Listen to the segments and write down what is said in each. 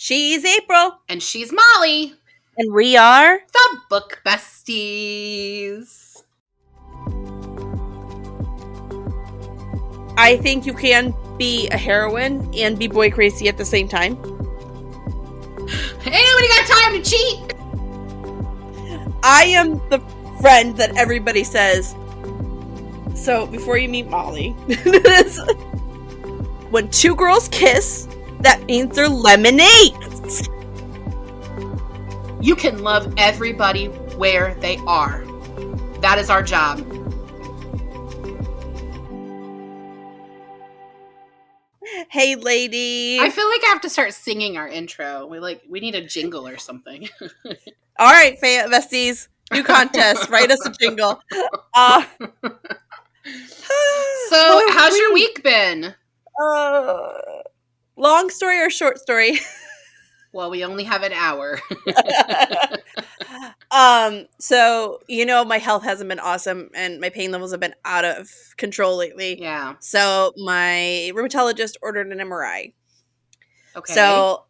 She's April. And she's Molly. And we are the Book Besties. I think you can be a heroine and be boy crazy at the same time. Ain't nobody got time to cheat. I am the friend that everybody says. So before you meet Molly, when two girls kiss, that means they're lemonades. You can love everybody where they are. That is our job. Hey, lady. I feel like I have to start singing our intro. We need a jingle or something. All right, besties. New contest. Write us a jingle. So, how's your week been? Long story or short story? Well, we only have an hour. So, my health hasn't been awesome and my pain levels have been out of control lately. Yeah. So, my rheumatologist ordered an MRI. Okay. So,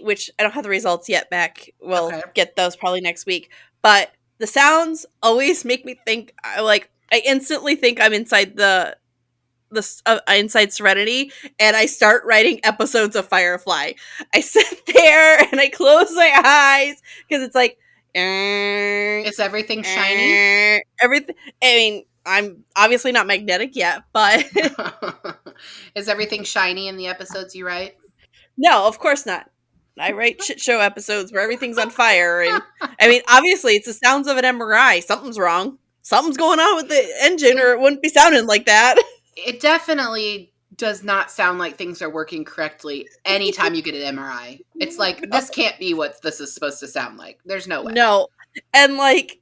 which I don't have the results yet back. We'll get those probably next week. But the sounds always make me think, I instantly think I'm inside inside Serenity, and I start writing episodes of Firefly. I sit there and I close my eyes because it's like, is everything shiny? Everything. I mean, I'm obviously not magnetic yet, but is everything shiny in the episodes you write? No, of course not. I write shit show episodes where everything's on fire, and I mean, obviously, it's the sounds of an MRI. Something's wrong. Something's going on with the engine, or it wouldn't be sounding like that. It definitely does not sound like things are working correctly anytime you get an MRI. It's like, this can't be what this is supposed to sound like. There's no way. No. And I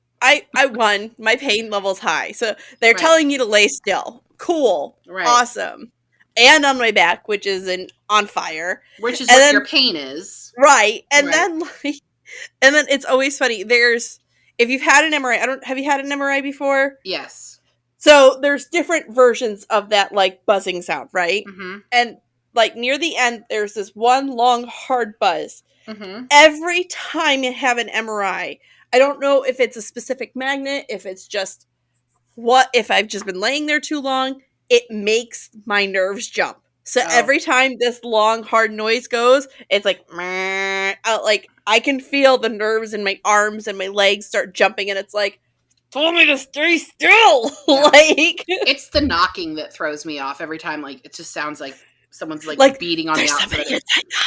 won. My pain level's high. So they're telling you to lay still. Cool. Right. Awesome. And on my back, which is on fire. Which is what your pain is. Right. And then it's always funny. If you've had an MRI, have you had an MRI before? Yes. So there's different versions of that buzzing sound, right? Mm-hmm. And near the end, there's this one long hard buzz. Mm-hmm. Every time you have an MRI, I don't know if it's a specific magnet, if it's just if I've just been laying there too long, it makes my nerves jump. So every time this long hard noise goes, it's like I can feel the nerves in my arms and my legs start jumping, and it's like, told me to stay still. Yeah. It's the knocking that throws me off every time. It just sounds like someone's beating on the outside. There's somebody inside the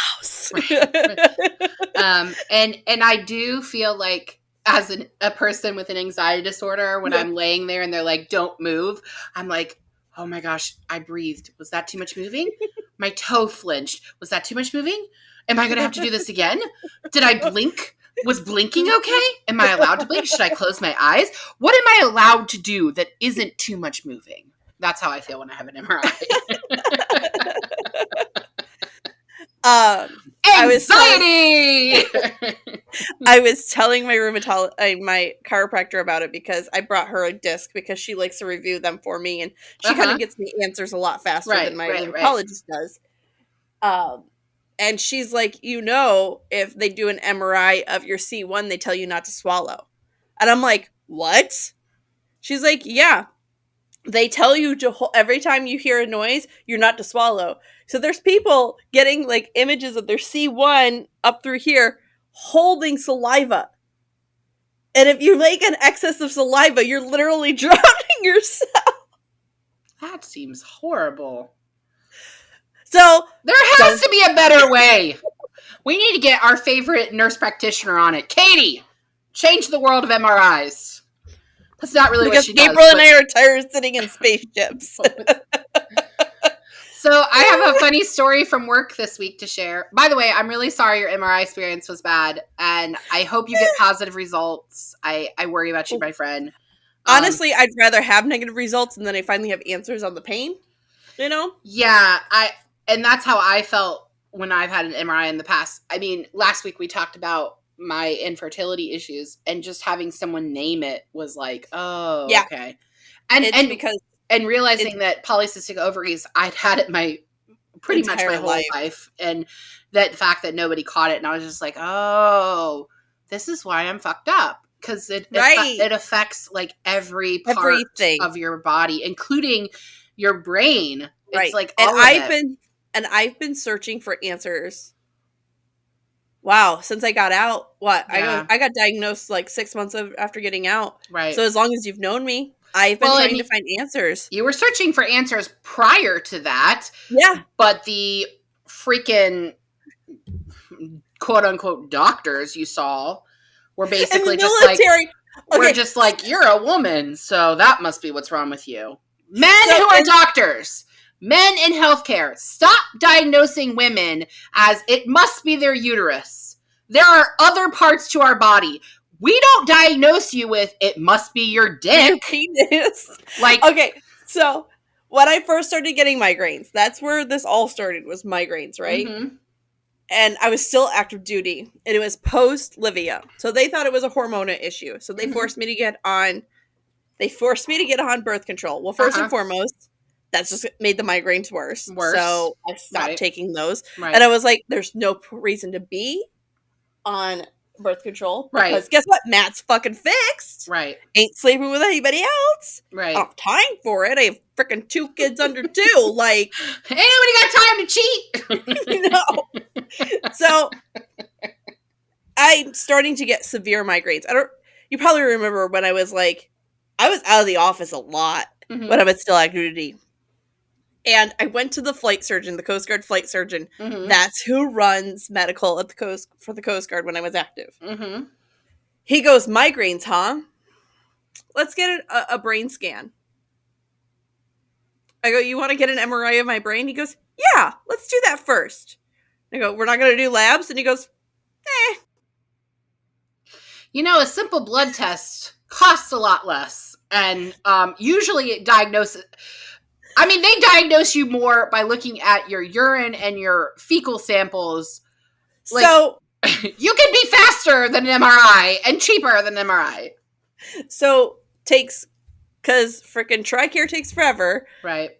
house. And I do feel like, as a person with an anxiety disorder, when I'm laying there and they're like, "Don't move," I'm like, "Oh my gosh, I breathed. Was that too much moving? My toe flinched. Was that too much moving? Am I going to have to do this again? Did I blink? Was blinking okay? Am I allowed to blink? Should I close my eyes? What am I allowed to do that isn't too much moving?" That's how I feel when I have an MRI. Anxiety! I was telling my my chiropractor about it because I brought her a disc because she likes to review them for me, and she kind of gets me answers a lot faster than my rheumatologist does. And she's like, if they do an MRI of your C1, they tell you not to swallow. And I'm like, what? She's like, yeah. They tell you every time you hear a noise, you're not to swallow. So there's people getting images of their C1 up through here holding saliva. And if you make an excess of saliva, you're literally drowning yourself. That seems horrible. So there has to be a better way. We need to get our favorite nurse practitioner on it. Katie, change the world of MRIs. That's not really what she does. April and I are tired sitting in spaceships. So I have a funny story from work this week to share. By the way, I'm really sorry your MRI experience was bad, and I hope you get positive results. I worry about you, my friend. Honestly, I'd rather have negative results and then I finally have answers on the pain. Yeah, and that's how I felt when I've had an MRI in the past. I mean, last week we talked about my infertility issues, and just having someone name it was like, oh, yeah. Okay. And realizing that polycystic ovaries, I'd had it my pretty much my whole life. And that fact that nobody caught it, and I was just like, oh, this is why I'm fucked up. Because it affects like every part of your body, including your brain. Right. It's like all of it. I've been searching for answers. Wow, since I got out, I got diagnosed like 6 months after getting out. Right. So as long as you've known me, I've been trying to find answers. You were searching for answers prior to that. Yeah. But the freaking quote unquote doctors you saw were basically just like, we're just like, you're a woman, so that must be what's wrong with you. Men who are doctors, men in healthcare, stop diagnosing women as it must be their uterus. There are other parts to our body. We don't diagnose you with it must be your dick. Your penis. Like, okay, so when I first started getting migraines, that's where this all started, was migraines, right? Mm-hmm. And I was still active duty, and it was post Livia. So they thought it was a hormonal issue. So they forced me to get on birth control. Well, first and foremost, that's just made the migraines worse. So I stopped taking those. Right. And I was like, there's no reason to be on birth control. Right. Because guess what? Matt's fucking fixed. Right. Ain't sleeping with anybody else. Right. I don't have time for it. I have freaking 2 kids under 2. Like, ain't nobody got time to cheat. No. So I'm starting to get severe migraines. You probably remember when I was out of the office a lot when I was still active duty. And I went to the flight surgeon, the Coast Guard flight surgeon. Mm-hmm. That's who runs medical at for the Coast Guard when I was active. Mm-hmm. He goes, migraines, huh? Let's get a brain scan. I go, you want to get an MRI of my brain? He goes, yeah, let's do that first. I go, we're not going to do labs? And he goes, eh. You know, a simple blood test costs a lot less. And usually it diagnoses... I mean, they diagnose you more by looking at your urine and your fecal samples. Like, so you can be faster than an MRI and cheaper than an MRI. So because freaking TRICARE takes forever. Right.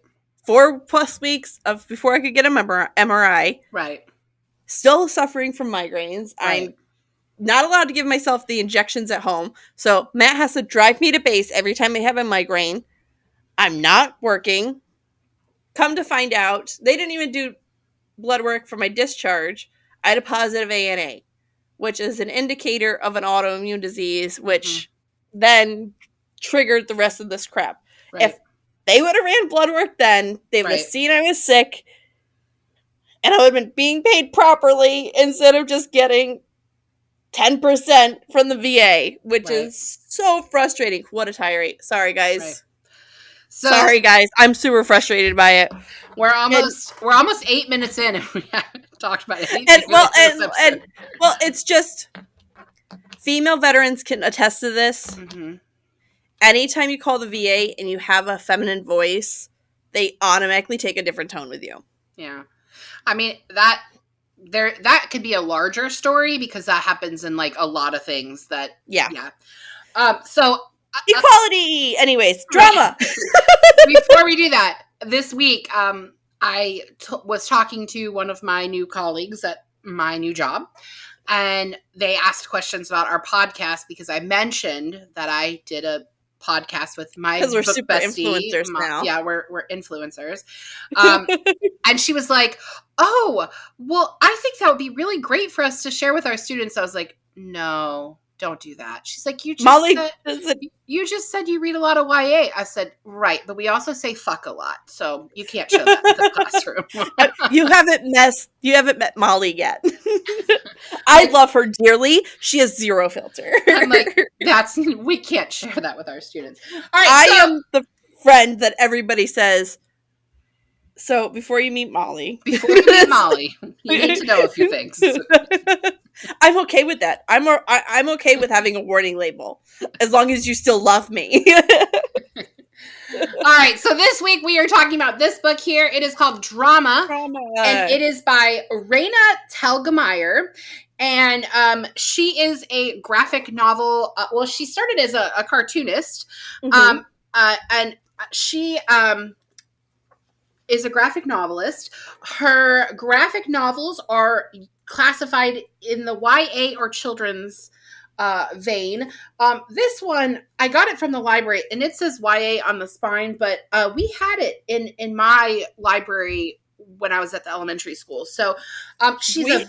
4+ weeks before I could get an MRI. Right. Still suffering from migraines. Right. I'm not allowed to give myself the injections at home. So Matt has to drive me to base every time I have a migraine. I'm not working. Come to find out, they didn't even do blood work for my discharge. I had a positive ANA, which is an indicator of an autoimmune disease, which then triggered the rest of this crap. Right. If they would have ran blood work then, they would have seen I was sick, and I would have been being paid properly instead of just getting 10% from the VA, which is so frustrating. What a tirade. Sorry, guys. Right. Sorry, guys. I'm super frustrated by it. We're almost 8 minutes in, and we haven't talked about it. Well, it's just female veterans can attest to this. Mm-hmm. Anytime you call the VA and you have a feminine voice, they automatically take a different tone with you. Yeah, I mean that could be a larger story because that happens in like a lot of things. So. Equality! Anyways, drama! Before we do that, this week, I was talking to one of my new colleagues at my new job, and they asked questions about our podcast because I mentioned that I did a podcast with my Book we're super bestie. Influencers now. Yeah, we're influencers. And she was like, oh, well, I think that would be really great for us to share with our students. I was like, no. Don't do that. She's like, you just said you read a lot of YA. I said, right, but we also say fuck a lot, so you can't show that to the classroom. You haven't met Molly yet. I love her dearly. She has zero filter. I'm like, we can't share that with our students. All right, I am the friend that everybody says. So before you meet Molly, you need to know a few things. I'm okay with that. I'm okay with having a warning label as long as you still love me. All right, so this week we are talking about this book here. It is called Drama. And it is by Reina Telgemeier. And she is a graphic novel. She started as a cartoonist. Mm-hmm. And she is a graphic novelist. Her graphic novels are classified in the YA or children's vein. This one, I got it from the library, and it says YA on the spine, but we had it in my library when I was at the elementary school. So she's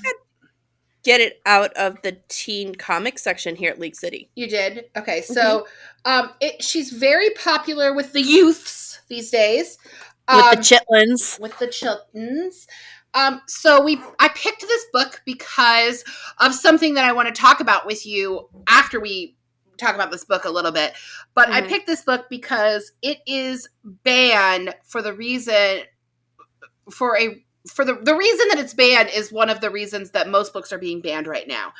get it out of the teen comic section here at League City. You did? Okay. So she's very popular with the youths these days. With the chitlins. With the chitlins. So I picked this book because of something that I want to talk about with you after we talk about this book a little bit. But I picked this book because it is banned for the reason the reason that it's banned is one of the reasons that most books are being banned right now.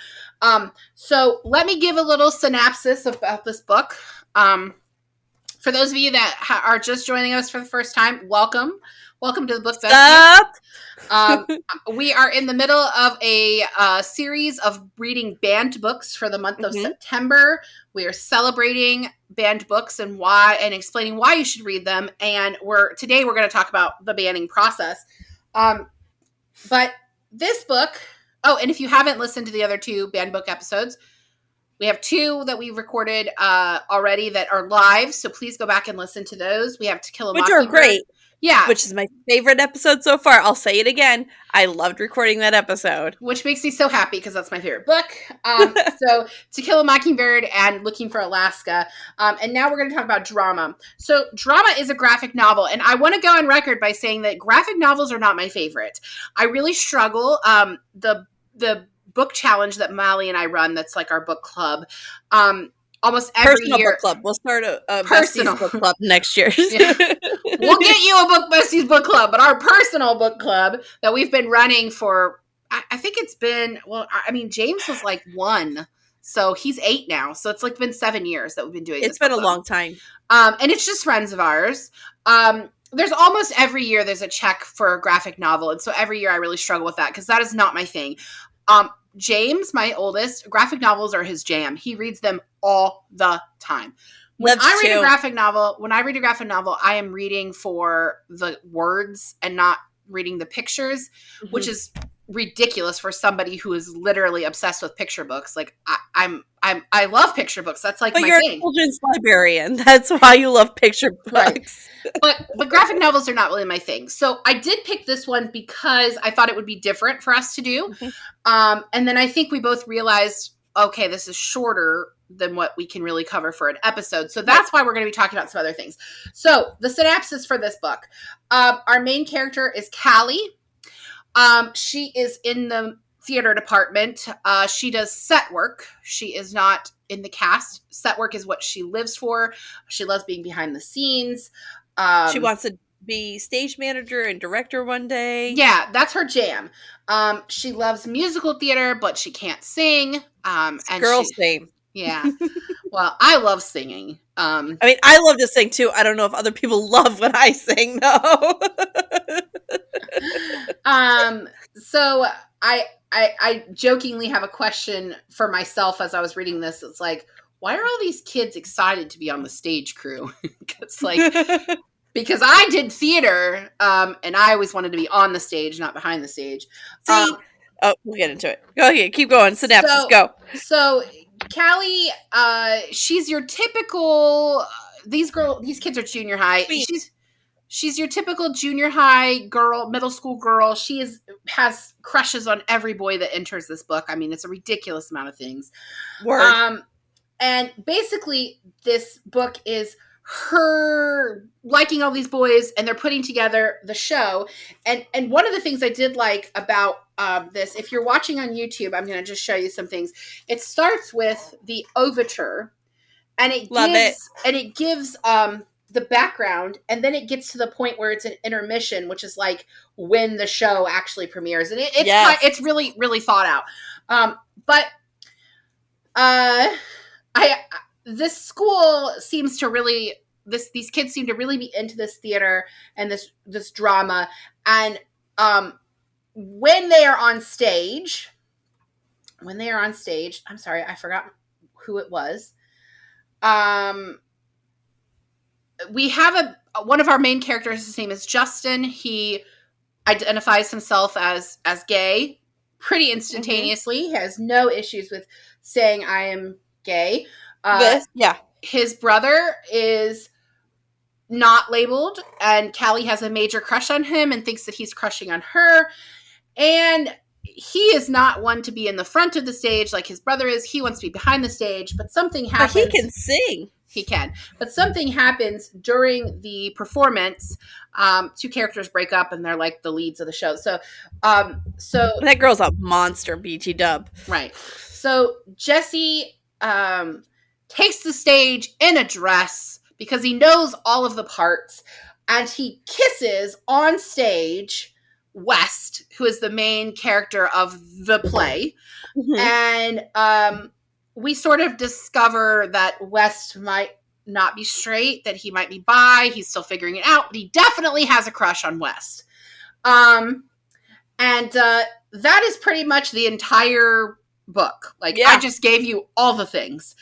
So let me give a little synopsis about this book. For those of you that are just joining us for the first time, welcome. Welcome to the Book Besties. We are in the middle of a series of reading banned books for the month of September. We are celebrating banned books and why, and explaining why you should read them. And today we're going to talk about the banning process. But this book, and if you haven't listened to the other 2 banned book episodes, we have 2 that we've recorded already that are live, so please go back and listen to those. We have To Kill a Mockingbird. Which are great. Yeah. Which is my favorite episode so far. I'll say it again. I loved recording that episode. Which makes me so happy because that's my favorite book. So To Kill a Mockingbird and Looking for Alaska. And now we're going to talk about drama. So drama is a graphic novel. And I want to go on record by saying that graphic novels are not my favorite. I really struggle. The book challenge that Molly and I run, that's like our book club, almost every personal year. Book club. We'll start a Besties book club next year. Yeah. We'll get you a Book Besties book club, but our personal book club that we've been running for, I think it's been, James was like 1, so he's 8 now. So it's like been 7 years that we've been doing this. It's been a long time. And it's just friends of ours. There's almost every year there's a check for a graphic novel. And so every year I really struggle with that because that is not my thing. James, my oldest, graphic novels are his jam. He reads them all the time. When I read a graphic novel, I am reading for the words and not reading the pictures, which is ridiculous for somebody who is literally obsessed with picture books. Like I love picture books. That's like my thing. But you're a children's librarian. That's why you love picture books. Right. But graphic novels are not really my thing. So I did pick this one because I thought it would be different for us to do. And then I think we both realized, okay, this is shorter than what we can really cover for an episode. So that's why we're going to be talking about some other things. So the synopsis for this book. Our main character is Callie. She is in the theater department. She does set work. She is not in the cast. Set work is what she lives for. She loves being behind the scenes. She wants to be stage manager and director one day. Yeah, that's her jam. She loves musical theater, but she can't sing. Same. Yeah. Well, I love singing. I love to sing too. I don't know if other people love when I sing though. So I jokingly have a question for myself as I was reading this. It's like, why are all these kids excited to be on the stage crew? Because I did theater, and I always wanted to be on the stage, not behind the stage. We'll get into it. Go ahead, keep going. Synopsis, go. So Callie, she's your typical. These kids are junior high. She's your typical junior high girl, middle school girl. She has crushes on every boy that enters this book. I mean, it's a ridiculous amount of things. Word. And basically, this book is her liking all these boys, and they're putting together the show. And one of the things I did like about this, if you're watching on YouTube, I'm going to just show you some things. It starts with the overture, and it gives the background, and then it gets to the point where it's an intermission, which is like when the show actually premieres, and it's really, really thought out. But this school seems to really, these kids seem to really be into this theater and this drama. And when they are on stage, I'm sorry, I forgot who it was. we have one of our main characters. His name is Justin. He identifies himself as gay pretty instantaneously. He has no issues with saying I am gay. His brother is not labeled, and Callie has a major crush on him and thinks that he's crushing on her. And he is not one to be in the front of the stage like his brother is. He wants to be behind the stage, but something happens. But he can sing. He can. But something happens during the performance. Two characters break up, and they're like the leads of the show. So that girl's a monster, BT Dub. Right. So Jesse takes the stage in a dress because he knows all of the parts, and he kisses on stage West, who is the main character of the play. And we sort of discover that West might not be straight, that he might be bi. He's still figuring it out, but he definitely has a crush on West. And that is pretty much the entire book. Like, I just gave you all the things.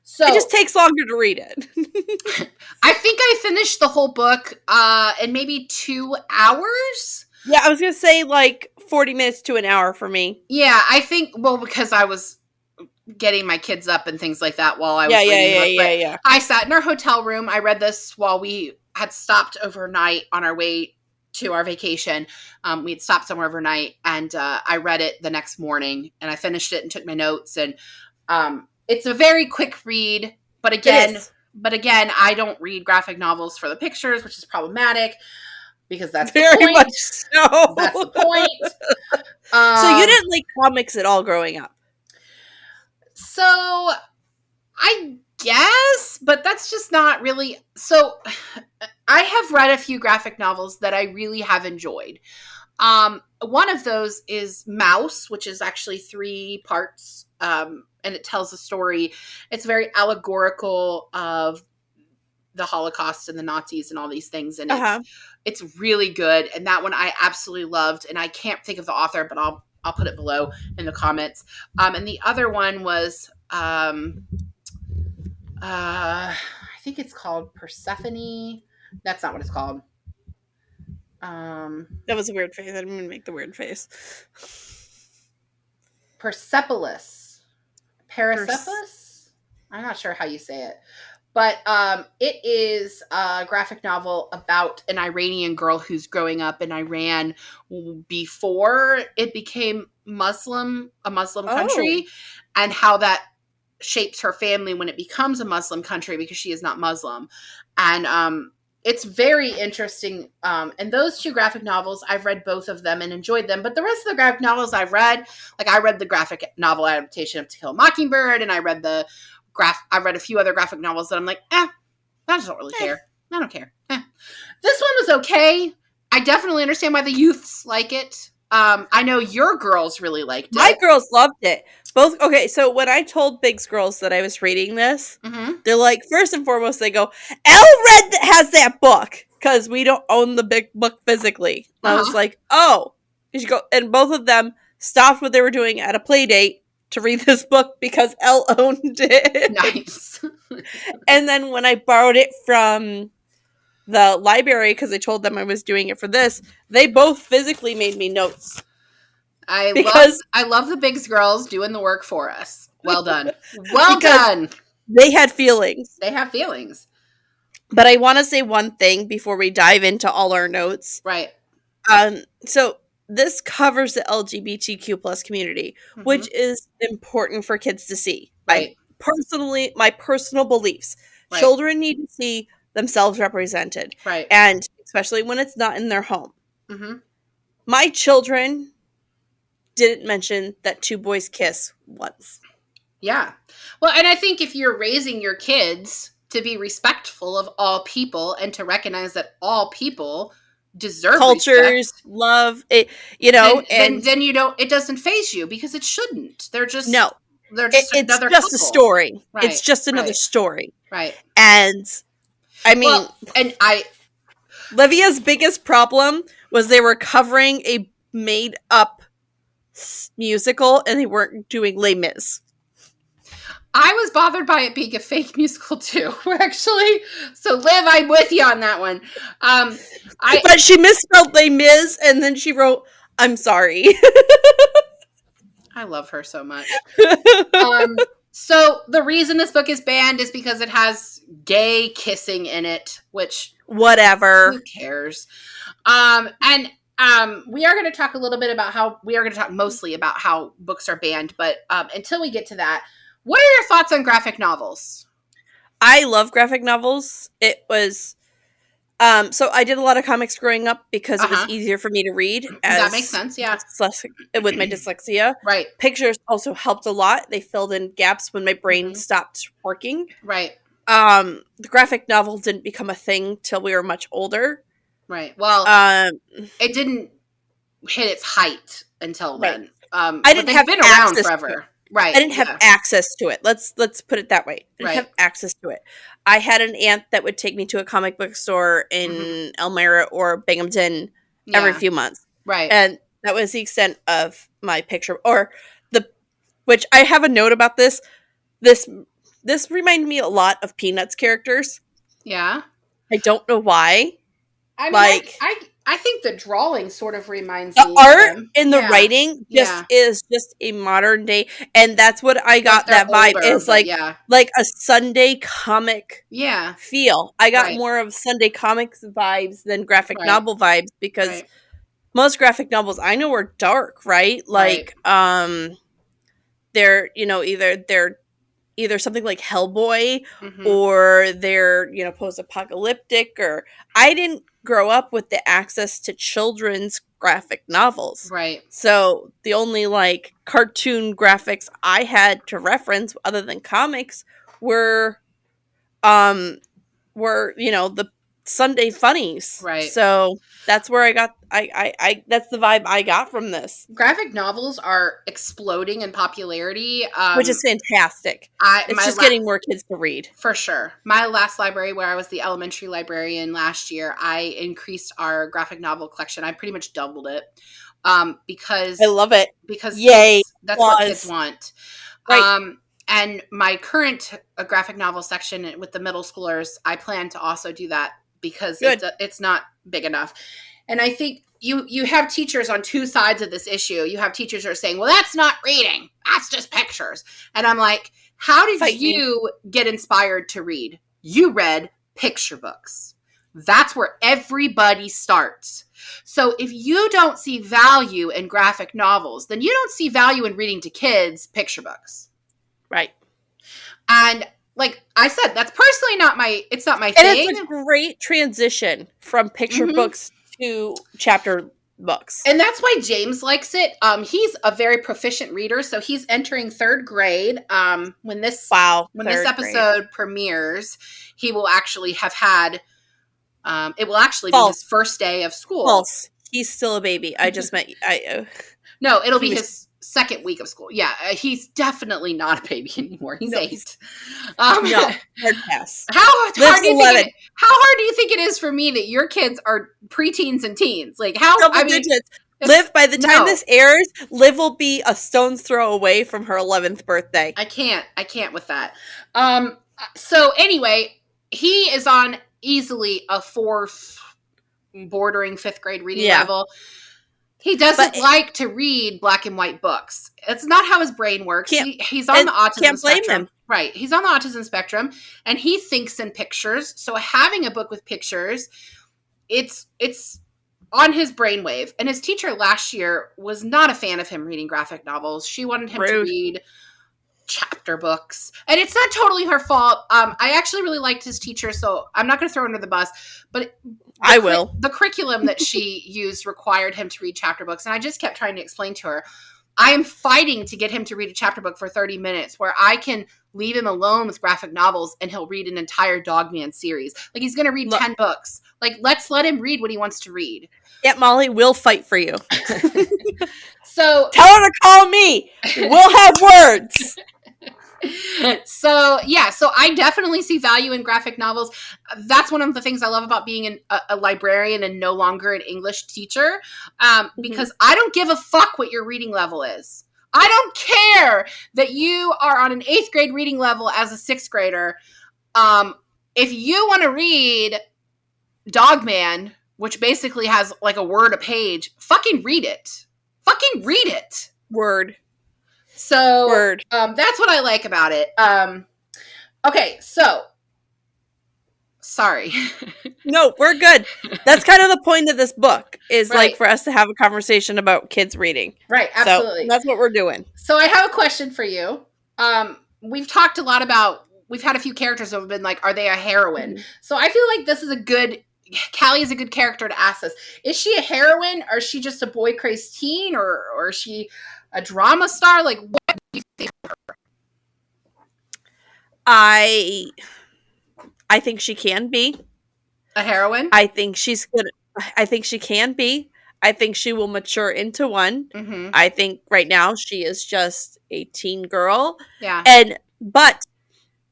So it just takes longer to read it. I think I finished the whole book in maybe 2 hours. Yeah, I was going to say like 40 minutes to an hour for me. Yeah, I think, well, because I was getting my kids up and things like that while I was reading the book. I sat in our hotel room. I read this while we had stopped overnight on our way to our vacation. We had stopped somewhere overnight, and I read it the next morning, and I finished it and took my notes. And it's a very quick read, but again, I don't read graphic novels for the pictures, which is problematic because that's very the point. Much so. That's the point. So you didn't like comics at all growing up? So I guess, but that's just not really. So I have read a few graphic novels that I really have enjoyed. One of those is Mouse, which is actually 3 parts, and it tells a story. It's very allegorical of the Holocaust and the Nazis and all these things, and it's really good. And that one I absolutely loved, and I can't think of the author, but I'll put it below in the comments. And the other one was I think it's called Persephone. That's not what it's called. That was a weird face. I didn't even make the weird face. Persepolis. Persepolis? I'm not sure how you say it. But it is a graphic novel about an Iranian girl who's growing up in Iran before it became a Muslim country, and how that shapes her family when it becomes a Muslim country because she is not Muslim. And it's very interesting. And those 2 graphic novels, I've read both of them and enjoyed them. But the rest of the graphic novels I've read, like I read the graphic novel adaptation of To Kill a Mockingbird, and I read a few other graphic novels that I'm like, I just don't really care. I don't care. This one was okay. I definitely understand why the youths like it. I know your girls really liked it. My girls loved it. Both. Okay, so when I told Big's girls that I was reading this, they're like, first and foremost, they go, has that book, because we don't own the big book physically. And I was like, oh. You should go. And both of them stopped what they were doing at a play date to read this book because Elle owned it. Nice. And then when I borrowed it from the library, because I told them I was doing it for this, they both physically made me notes. I love the Biggs girls doing the work for us. Well done. Well done. They had feelings. They have feelings. But I want to say one thing before we dive into all our notes. Right. So this covers the LGBTQ plus community, which is important for kids to see. Right. My personal beliefs. Right. Children need to see themselves represented. Right. And especially when it's not in their home. My children didn't mention that 2 boys kiss once. Yeah. Well, and I think if you're raising your kids to be respectful of all people and to recognize that all people deserve cultures, respect, love, it, then you don't, it doesn't faze you because it shouldn't. They're just, it's another just couple. A story. Right. It's just another story. Right. And I mean, Livia's biggest problem was they were covering a made up musical and they weren't doing Les Mis. I was bothered by it being a fake musical too, actually. So Liv, I'm with you on that one. But she misspelled Les Mis, and then she wrote, "I'm sorry." I love her so much. So the reason this book is banned is because it has gay kissing in it, which whatever. Who cares? And we are going to talk a little bit about how we are going to talk mostly about how books are banned, but until we get to that, what are your thoughts on graphic novels? I love graphic novels. It was so I did a lot of comics growing up because it was easier for me to read. That makes sense, yeah. With my dyslexia. Right. Pictures also helped a lot. They filled in gaps when my brain stopped working. Right. The graphic novel didn't become a thing till we were much older. Right. Well, it didn't hit its height until then. I didn't have been around forever. Right. I didn't have access to it. Let's put it that way. I didn't have access to it. I had an aunt that would take me to a comic book store in Elmira or Binghamton every few months. Right. And that was the extent of my picture which I have a note about this. This reminded me a lot of Peanuts characters. Yeah. I don't know why. I mean, I think the drawing sort of reminds me. The art and the writing is just a modern day, and that's what I got. That vibe is like a Sunday comic feel. I got more of Sunday comics vibes than graphic novel vibes because most graphic novels I know are dark, right? Like they're either something like Hellboy or they're post-apocalyptic, or I didn't grow up with the access to children's graphic novels. Right. So the only cartoon graphics I had to reference other than comics were the Sunday funnies. Right. So that's where I got I that's the vibe I got from this. Graphic novels are exploding in popularity, which is fantastic. It's just getting more kids to read. For sure. My last library, where I was the elementary librarian last year, I increased our graphic novel collection. I pretty much doubled it. Because I love it. Because yay, that's what kids want. Right. And my current graphic novel section with the middle schoolers, I plan to also do that because it's not big enough. And I think you have teachers on two sides of this issue. You have teachers who are saying, well, that's not reading. That's just pictures. And I'm like, how did you get inspired to read? You read picture books. That's where everybody starts. So if you don't see value in graphic novels, then you don't see value in reading to kids picture books. Right. And like I said, that's personally not my thing. It's a great transition from picture books to chapter books. And that's why James likes it. He's a very proficient reader, so he's entering third grade. When this episode premieres, he will actually have had it will actually be his first day of school. False. He's still a baby. I just met No, it'll be his second week of school. Yeah, he's definitely not a baby anymore. He's 8. No, hard pass. How hard do you think it is for me that your kids are preteens and teens? Like how? Liv, by the time this airs, Liv will be a stone's throw away from her 11th birthday. I can't with that. So anyway, he is on easily a 4th, bordering 5th grade reading level. He doesn't like to read black and white books. It's not how his brain works. He's on the autism spectrum. Him. Right. He's on the autism spectrum and he thinks in pictures. So having a book with pictures, it's on his brainwave. And his teacher last year was not a fan of him reading graphic novels. She wanted him to read chapter books. And it's not totally her fault. I actually really liked his teacher, so I'm not going to throw her under the bus. But I will. The curriculum that she used required him to read chapter books. And I just kept trying to explain to her, I am fighting to get him to read a chapter book for 30 minutes where I can leave him alone with graphic novels and he'll read an entire Dogman series. Like he's going to read 10 books. Like let's let him read what he wants to read. Yeah, Molly, we'll fight for you. So tell her to call me. We'll have words. So I definitely see value in graphic novels. That's one of the things I love about being a librarian and no longer an English teacher, because I don't give a fuck what your reading level is. I don't care that you are on an 8th grade reading level as a 6th grader. If you want to read Dogman, which basically has like a word a page, fucking read it. Fucking read it. Word. So that's what I like about it. Okay, so sorry. No, we're good. That's kind of the point of this book, is like for us to have a conversation about kids reading. Right, absolutely. So that's what we're doing. So I have a question for you. We've talked a lot about, we've had a few characters who have been like, are they a heroine? Mm-hmm. So I feel like this is a good, Callie is a good character to ask this. Is she a heroine, or is she just a boy crazed teen, or is she a drama star? Like, what do you think of her? I think she can be a heroine. I think she's good. I think she can be. I think she will mature into one. Mm-hmm. I think right now she is just a teen girl. Yeah. But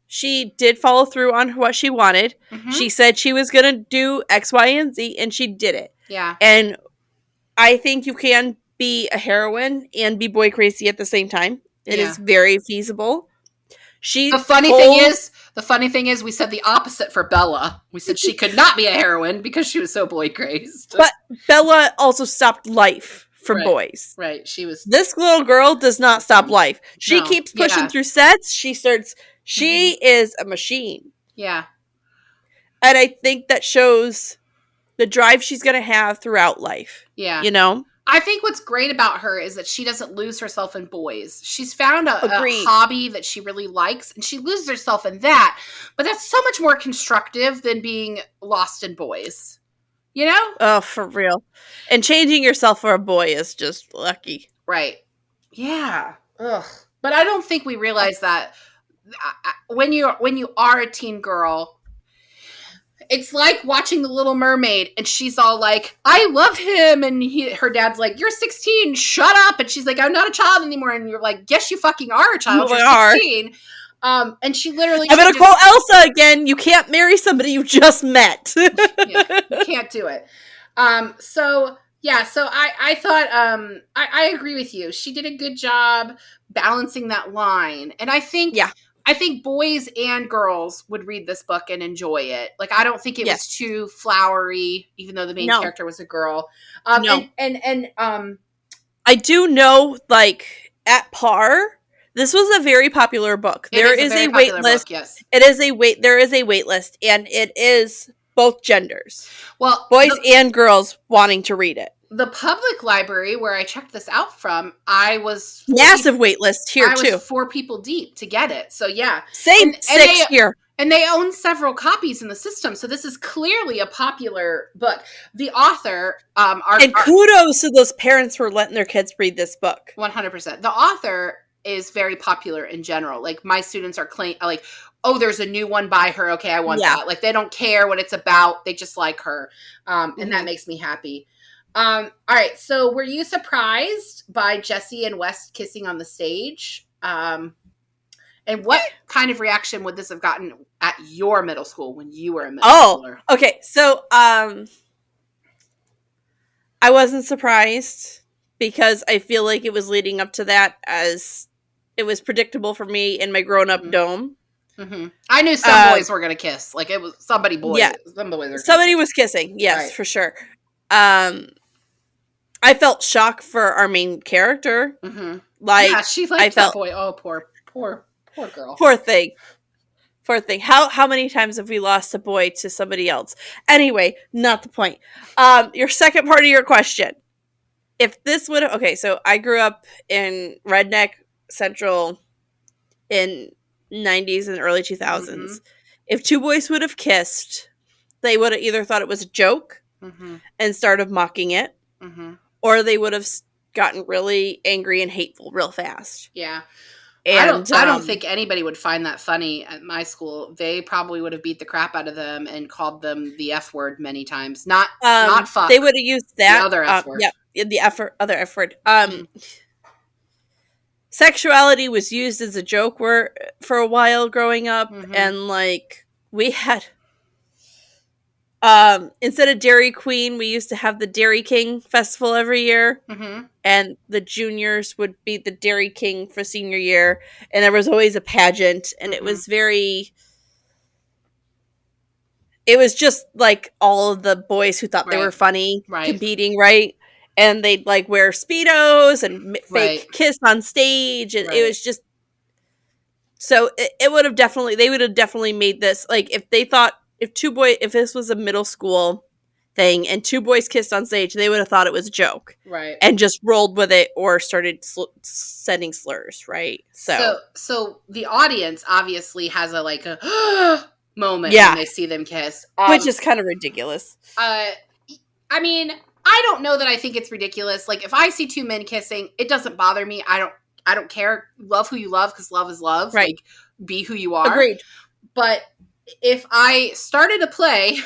she did follow through on what she wanted. Mm-hmm. She said she was going to do X, Y, and Z, and she did it. Yeah. And I think you can be a heroine and be boy crazy at the same time. It is very feasible. The funny thing is, we said the opposite for Bella. We said she could not be a heroine because she was so boy crazed. But Bella also stopped life for boys. Right. She was. This little girl does not stop life. She keeps pushing through sets. She is a machine. Yeah. And I think that shows the drive she's going to have throughout life. Yeah. You know? I think what's great about her is that she doesn't lose herself in boys. She's found a hobby that she really likes, and she loses herself in that. But that's so much more constructive than being lost in boys. You know? Oh, for real. And changing yourself for a boy is just lucky. Right. Yeah. Ugh. But I don't think we realize that when you are a teen girl, it's like watching The Little Mermaid, and she's all like, I love him, and her dad's like, you're 16, shut up, and she's like, I'm not a child anymore, and you're like, yes, you fucking are a child, you're 16. And she literally... I'm gonna quote Elsa again, you can't marry somebody you just met. You can't do it. So I thought, I agree with you. She did a good job balancing that line, and I think boys and girls would read this book and enjoy it. Like, I don't think it was too flowery, even though the main character was a girl. I do know, like, at par, this was a very popular book. There is a wait list. Yes. There is a wait list, and it is both genders. Well, boys and girls wanting to read it. The public library where I checked this out from, I was... Massive wait list here, too. I was 4 people deep to get it. So, yeah. Same, 6 here. And they own several copies in the system. So, this is clearly a popular book. The author... kudos to those parents for letting their kids read this book. 100%. The author is very popular in general. Like, my students are like, oh, there's a new one by her. Okay, I want that. Like, they don't care what it's about. They just like her. And that makes me happy. All right. So were you surprised by Jesse and West kissing on the stage? And what kind of reaction would this have gotten at your middle school when you were a middle schooler? Okay. So, I wasn't surprised because I feel like it was leading up to that, as it was predictable for me in my grown-up dome. Mm-hmm. I knew some boys were going to kiss. Like, it was somebody was kissing. Yes, right. For sure. I felt shock for our main character. Mm-hmm. Like, she liked that boy. Oh, poor girl. Poor thing. How many times have we lost a boy to somebody else? Anyway, not the point. Your second part of your question. If this would have... Okay, so I grew up in redneck central in 90s and early 2000s. Mm-hmm. If 2 boys would have kissed, they would have either thought it was a joke and started mocking it, or they would have gotten really angry and hateful real fast. Yeah. And I don't think anybody would find that funny at my school. They probably would have beat the crap out of them and called them the F word many times. Not fuck. They would have used that. The other F word. Yeah, the other F word. Sexuality was used as a joke word for a while growing up, and like we had Instead of Dairy Queen, we used to have the Dairy King festival every year. Mm-hmm. And the juniors would be the Dairy King for senior year. And there was always a pageant. And it was it was just like all of the boys who thought they were funny competing, right? And they'd like wear Speedos and fake kiss on stage. And it was just, so it would have they would have definitely made this, like, if they thought, if this was a middle school thing and two boys kissed on stage, they would have thought it was a joke. Right. And just rolled with it or started sending slurs, right? So the audience obviously has a moment when they see them kiss. Which is kind of ridiculous. I mean, I don't know that I think it's ridiculous. Like, if I see two men kissing, it doesn't bother me. I don't care. Love who you love, because love is love. Right. Like, be who you are. Agreed. But if I started a play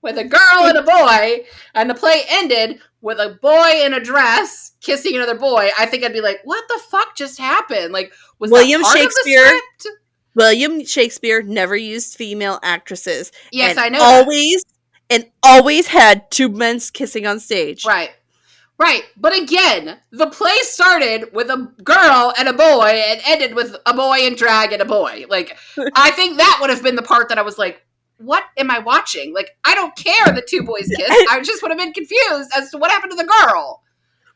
with a girl and a boy, and the play ended with a boy in a dress kissing another boy, I think I'd be like, what the fuck just happened? Like, was William that part Shakespeare of the script? William Shakespeare never used female actresses. Yes, and I know always had two men kissing on stage. Right. Right. But again, the play started with a girl and a boy and ended with a boy in drag and a boy. Like, I think that would have been the part that I was like, what am I watching? Like, I don't care that two boys kiss. I just would have been confused as to what happened to the girl.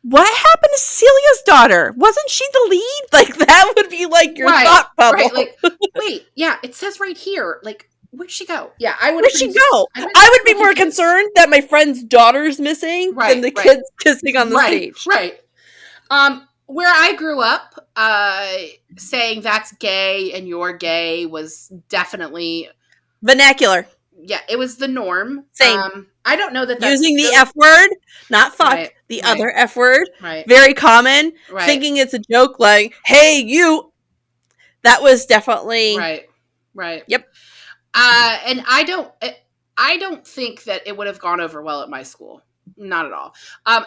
What happened to Celia's daughter? Wasn't she the lead? Like, that would be like your thought bubble. Right. Like, wait, yeah, it says right here. Like, where'd she go? Yeah, Where'd she go? I would be more concerned that my friend's daughter's missing than the kids kissing on the stage. Right. Where I grew up, saying that's gay and you're gay was definitely vernacular. Yeah, it was the norm. Same. I don't know that's using the F word, not fuck, the other F word. Right. Very common. Right. Thinking it's a joke, like, hey, you. That was definitely right. Yep. And I don't think that it would have gone over well at my school. Not at all.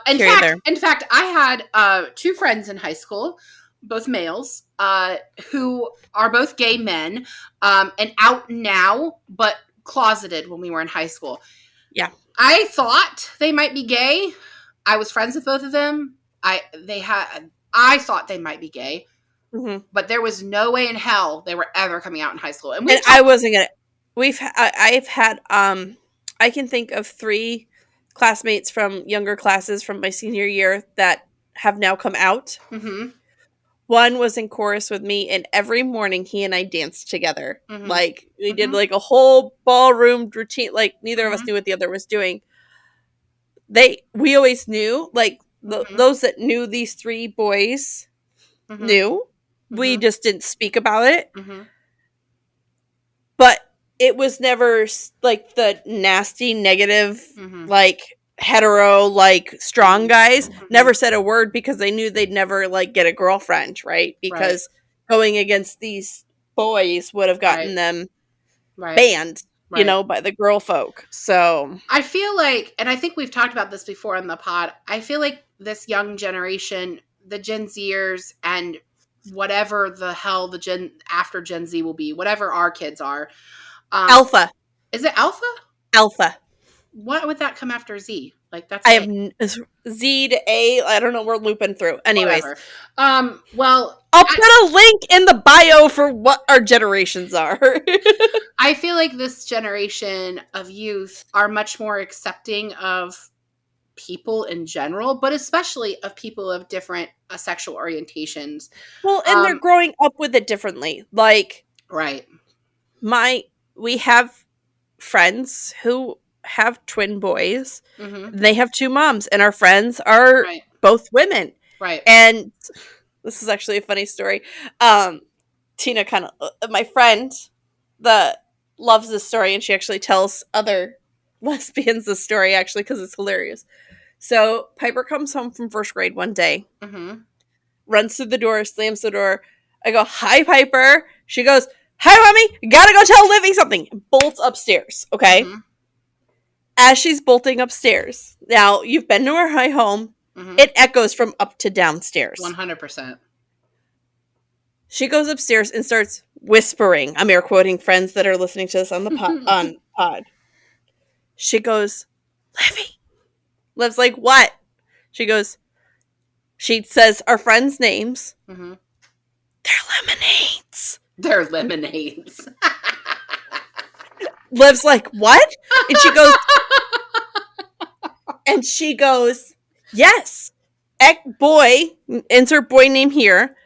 In fact, I had two friends in high school, both males, who are both gay men, and out now, but closeted when we were in high school. Yeah. I thought they might be gay. I was friends with both of them. I thought they might be gay. Mm-hmm. But there was no way in hell they were ever coming out in high school. And I wasn't gonna. I've had I can think of 3 classmates from younger classes from my senior year that have now come out. Mm-hmm. One was in chorus with me, and every morning he and I danced together. Mm-hmm. Like, we did like a whole ballroom routine. Like, neither of us knew what the other was doing. We always knew, like, those that knew these 3 boys knew. Mm-hmm. We just didn't speak about it. Mm-hmm. But it was never like the nasty, negative, like hetero, like strong guys. Never said a word because they knew they'd never like get a girlfriend, right? Because going against these boys would have gotten them banned, you know, by the girl folk. So I feel like, and I think we've talked about this before on the pod, I feel like this young generation, the Gen Zers and whatever the hell the Gen after Gen Z will be, whatever our kids are. Alpha. Is it Alpha? Alpha. What would that come after Z? Like, that's I have Z to A. I don't know. We're looping through. Anyways. Whatever. Well, I'll put a link in the bio for what our generations are. I feel like this generation of youth are much more accepting of people in general, but especially of people of different sexual orientations. Well, and they're growing up with it differently. Like, we have friends who have twin boys. Mm-hmm. They have 2 moms, and our friends are both women. Right. And this is actually a funny story. Tina my friend, loves this story, and she actually tells other lesbians this story, actually, because it's hilarious. So Piper comes home from first grade one day, runs through the door, slams the door. I go, "Hi, Piper." She goes, "Hi, Mommy. Gotta go tell Livy something." Bolts upstairs, okay? Mm-hmm. As she's bolting upstairs, now you've been to her home. Mm-hmm. It echoes from up to downstairs. 100%. She goes upstairs and starts whispering. I'm air quoting friends that are listening to this on the pod. She goes, Livy. Liv's like, what? She goes, she says our friends' names. Mm-hmm. They're lemonades. They're lemonades. Liv's like, what? And she goes, yes. Boy, insert boy name here,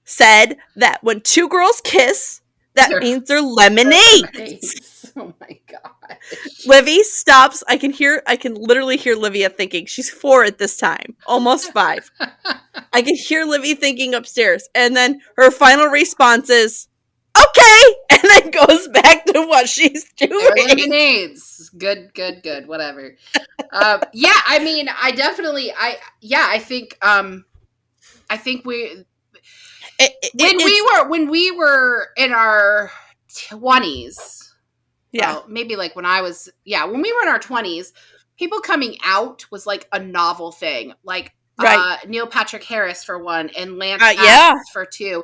said that when two girls kiss, that means they're lemonades. Oh my gosh. Livy stops. I can literally hear Livia thinking. She's 4 at this time, almost 5. I can hear Livy thinking upstairs. And then her final response is, okay! And then goes back to what she's doing. They're lemonades. Good. Whatever. Yeah, I mean, I think when we were in our 20s, yeah, well, maybe like when we were in our 20s, people coming out was like a novel thing. Like Neil Patrick Harris for one, and Lance Bass for 2.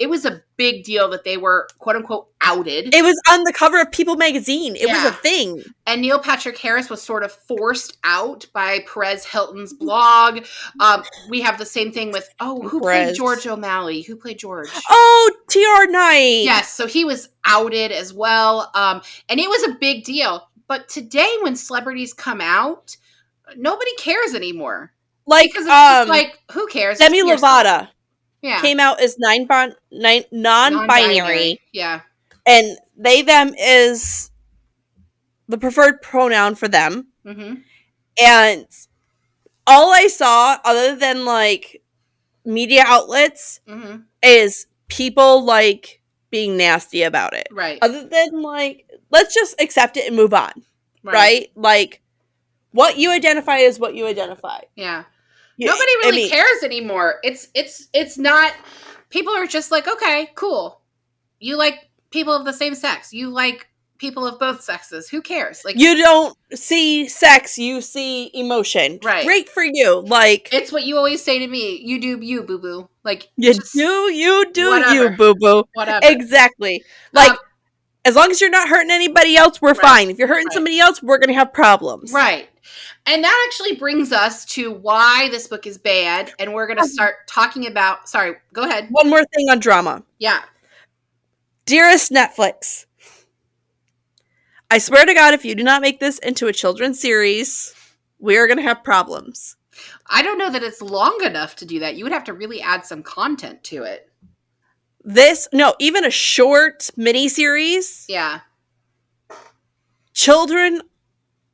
It was a big deal that they were quote unquote outed. It was on the cover of People magazine. It was a thing. And Neil Patrick Harris was sort of forced out by Perez Hilton's blog. We have the same thing with who played George O'Malley? Who played George? Oh, T.R. Knight. Yes, so he was outed as well. And it was a big deal. But today, when celebrities come out, nobody cares anymore. Like, because it's just like, who cares? Demi Lovato came out as non-binary. Yeah. And they, them is the preferred pronoun for them. Mm-hmm. And all I saw, other than, like, media outlets, is people, like, being nasty about it. Right. Other than, like, let's just accept it and move on. Right? Like, what you identify is what you identify. Yeah. Nobody really cares anymore. It's not. People are just like, okay, cool. You like people of the same sex. You like people of both sexes. Who cares? Like, you don't see sex. You see emotion. Right. Great for you. Like, it's what you always say to me. You do you, boo boo. Like, you do you, boo boo. Whatever. Exactly. Like, as long as you're not hurting anybody else, we're fine. If you're hurting somebody else, we're gonna have problems. Right. And that actually brings us to why this book is banned, and we're going to start talking about... Sorry, go ahead. One more thing on drama. Yeah. Dearest Netflix, I swear to God, if you do not make this into a children's series, we are going to have problems. I don't know that it's long enough to do that. You would have to really add some content to it. Even a short mini-series. Yeah. Children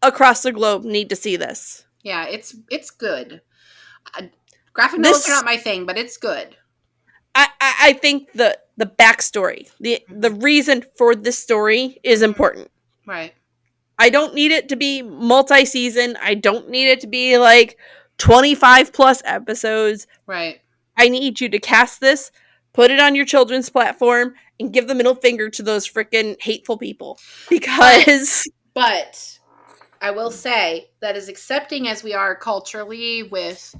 across the globe need to see this. Yeah, it's good. Graphic novels are not my thing, but it's good. I think the backstory, the reason for this story is important. Right. I don't need it to be multi-season. I don't need it to be like 25 plus episodes. Right. I need you to cast this, put it on your children's platform, and give the middle finger to those freaking hateful people. Because... But I will say that as accepting as we are culturally with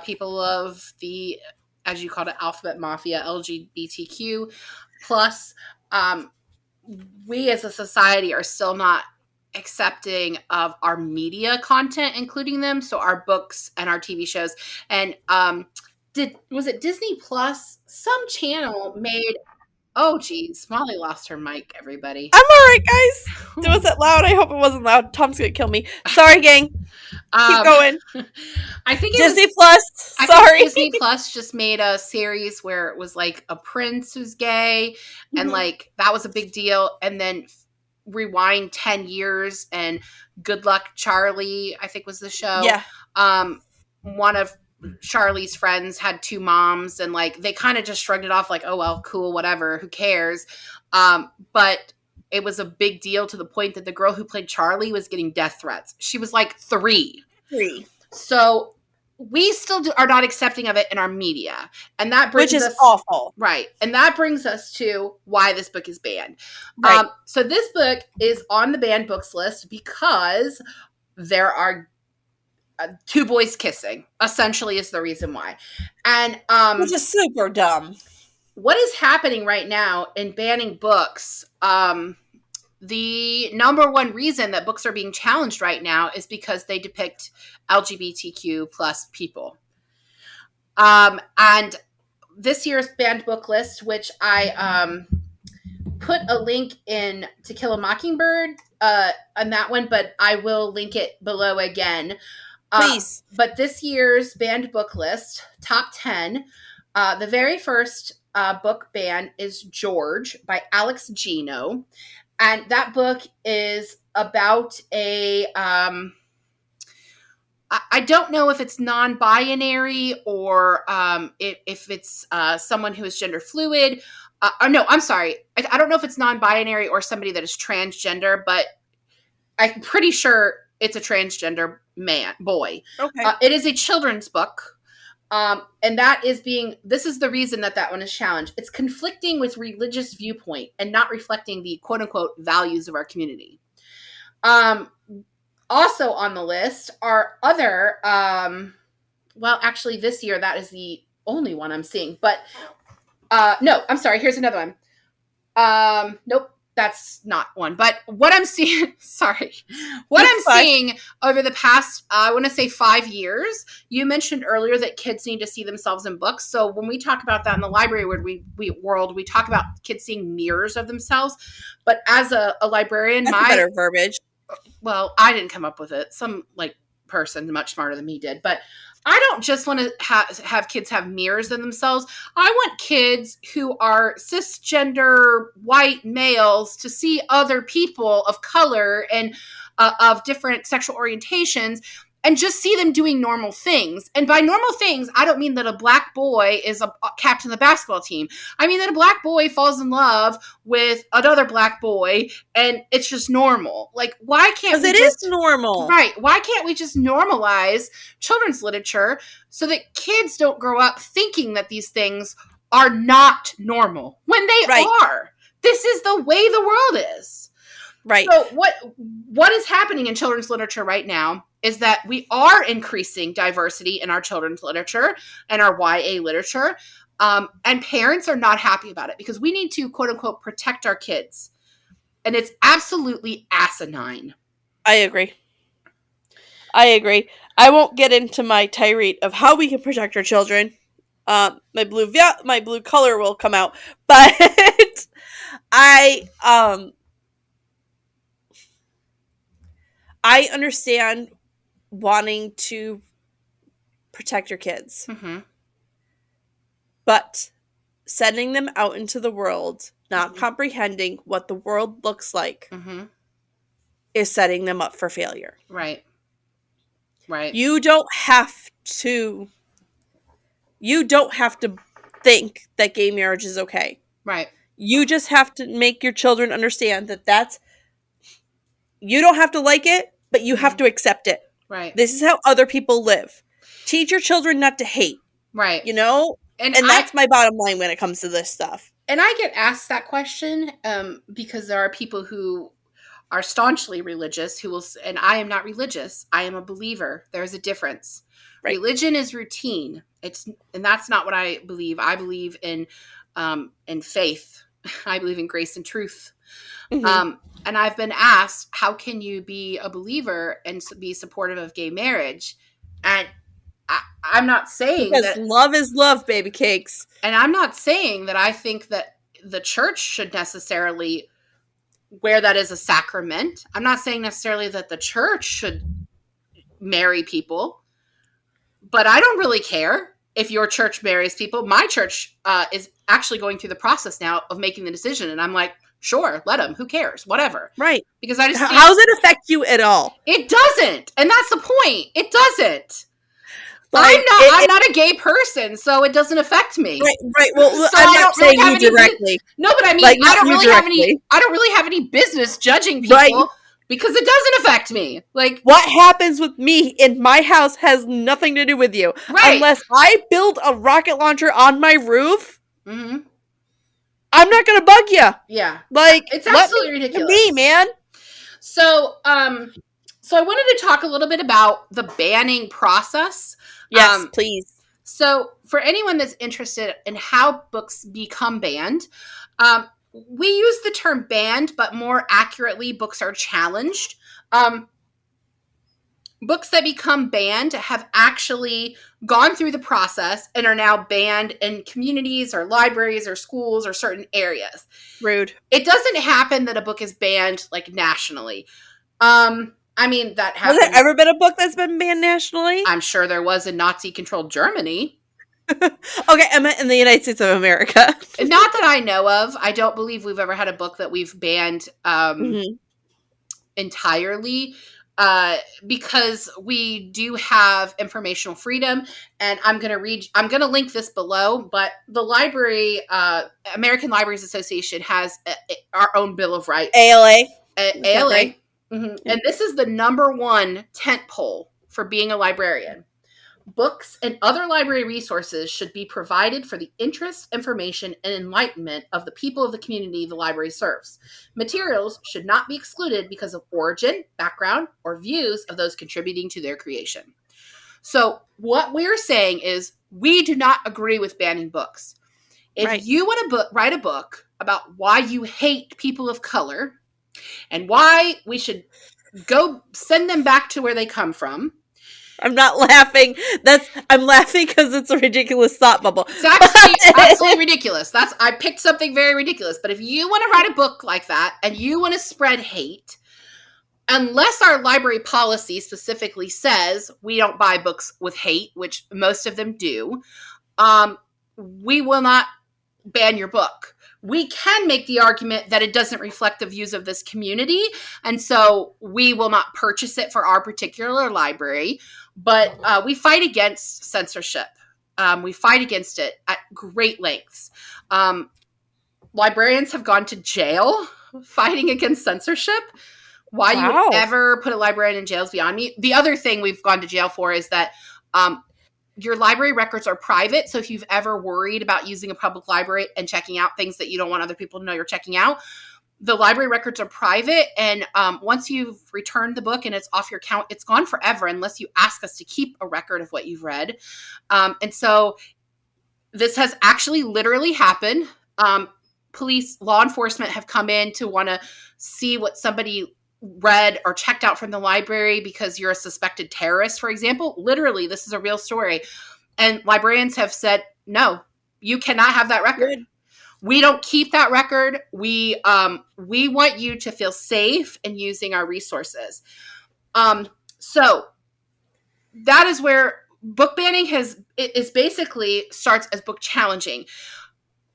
people of the, as you called it, alphabet mafia, LGBTQ plus, we as a society are still not accepting of our media content, including them. So our books and our TV shows. And was it Disney Plus? Some channel made... Oh, geez. Molly lost her mic, everybody. I'm all right, guys. Was it loud? I hope it wasn't loud. Tom's going to kill me. Sorry, gang. Keep going. I think Disney Plus. Sorry. Disney Plus just made a series where it was like a prince who's gay. And like, that was a big deal. And then rewind 10 years and Good Luck Charlie, I think was the show. Yeah. One of Charlie's friends had 2 moms, and like they kind of just shrugged it off like, oh well, cool, whatever, who cares. But it was a big deal to the point that the girl who played Charlie was getting death threats. She was like 3. So we still are not accepting of it in our media, and that brings us awful, right? And that brings us to why this book is banned. Right. So this book is on the banned books list because there are 2 boys kissing, essentially, is the reason why. And which is super dumb. What is happening right now in banning books, the number one reason that books are being challenged right now is because they depict LGBTQ plus people. And this year's banned book list, which I put a link in To Kill a Mockingbird on that one, but I will link it below again. Please. But this year's banned book list, top 10, the very first book banned is George by Alex Gino. And that book is about a... I don't know if it's non-binary or if it's someone who is gender fluid. No, I'm sorry. I don't know if it's non-binary or somebody that is transgender, but I'm pretty sure it's a transgender boy. Okay. It is a children's book. And this is the reason that one is challenged. It's conflicting with religious viewpoint and not reflecting the quote unquote values of our community. Also on the list are other, well, actually this year, that is the only one I'm seeing, but, no, I'm sorry. Here's another one. Nope, that's not one, but what I'm seeing, seeing over the past, I want to say 5 years, you mentioned earlier that kids need to see themselves in books. So when we talk about that in the library world, we talk about kids seeing mirrors of themselves, but as a librarian, that's better verbiage. Well, I didn't come up with it. Some person much smarter than me did. But I don't just want to have kids have mirrors of themselves. I want kids who are cisgender white males to see other people of color and of different sexual orientations and just see them doing normal things. And by normal things, I don't mean that a black boy is a captain of the basketball team. I mean that a black boy falls in love with another black boy and it's just normal. Like, why can't we is normal. Right. Why can't we just normalize children's literature so that kids don't grow up thinking that these things are not normal when they are? This is the way the world is. Right. So what is happening in children's literature right now is that we are increasing diversity in our children's literature and our YA literature. And parents are not happy about it because we need to, quote unquote, protect our kids. And it's absolutely asinine. I agree. I won't get into my tirade of how we can protect our children. My blue color will come out. But I understand wanting to protect your kids. Mm-hmm. But sending them out into the world, not comprehending what the world looks like, is setting them up for failure. Right. You don't have to think that gay marriage is okay. Right. You just have to make your children understand that you don't have to like it, but you have to accept it. Right. This is how other people live. Teach your children not to hate. Right. You know? And that's my bottom line when it comes to this stuff. And I get asked that question because there are people who are staunchly religious who will, and I am not religious. I am a believer. There's a difference. Right. Religion is routine. And that's not what I believe. I believe in faith. I believe in grace and truth. Mm-hmm. And I've been asked, how can you be a believer and be supportive of gay marriage? And I'm not saying because love is love, baby cakes. And I'm not saying that I think that the church should necessarily wear that as a sacrament. I'm not saying necessarily that the church should marry people, but I don't really care if your church marries people. My church is actually going through the process now of making the decision. And I'm like, sure, let them. Who cares? Whatever. Right. Because I just how does it affect you at all? It doesn't. And that's the point. It doesn't. Like, I'm not a gay person, so it doesn't affect me. Right. Well, so I'm not saying you directly. No, but I mean, I don't really have any business judging people because it doesn't affect me. Like, what happens with me in my house has nothing to do with you. Right. Unless I build a rocket launcher on my roof, I'm not going to bug you. Yeah. Like, it's absolutely ridiculous. Me, man. So I wanted to talk a little bit about the banning process. Yes, please. So for anyone that's interested in how books become banned, we use the term banned, but more accurately, books are challenged. Books that become banned have actually gone through the process and are now banned in communities or libraries or schools or certain areas. Rude. It doesn't happen that a book is banned like nationally. I mean, that happened. Has there ever been a book that's been banned nationally? I'm sure there was in Nazi-controlled Germany. Okay, I meant in the United States of America. Not that I know of. I don't believe we've ever had a book that we've banned entirely, because we do have informational freedom. And I'm going to link this below, but the library, American Libraries Association has our own Bill of Rights. ALA. ALA. Right? Mm-hmm. And this is the number one tent pole for being a librarian. Books and other library resources should be provided for the interest, information, and enlightenment of the people of the community the library serves. Materials should not be excluded because of origin, background, or views of those contributing to their creation. So what we're saying is we do not agree with banning books. If you want to write a book about why you hate people of color and why we should go send them back to where they come from, I'm not laughing. I'm laughing because it's a ridiculous thought bubble. It's actually absolutely ridiculous. I picked something very ridiculous. But if you want to write a book like that and you want to spread hate, unless our library policy specifically says we don't buy books with hate, which most of them do, we will not ban your book. We can make the argument that it doesn't reflect the views of this community, and so we will not purchase it for our particular library. But we fight against censorship. We fight against it at great lengths. Librarians have gone to jail fighting against censorship. Why you would ever put a librarian in jail is beyond me. The other thing we've gone to jail for is that your library records are private. So if you've ever worried about using a public library and checking out things that you don't want other people to know you're checking out, the library records are private. And once you've returned the book and it's off your account, it's gone forever unless you ask us to keep a record of what you've read. And so this has actually literally happened. Police, law enforcement have come in to want to see what somebody read or checked out from the library because you're a suspected terrorist, for example. Literally, this is a real story. And librarians have said, no, you cannot have that record. Good. We don't keep that record. We want you to feel safe in using our resources. So that is where book banning basically starts as book challenging.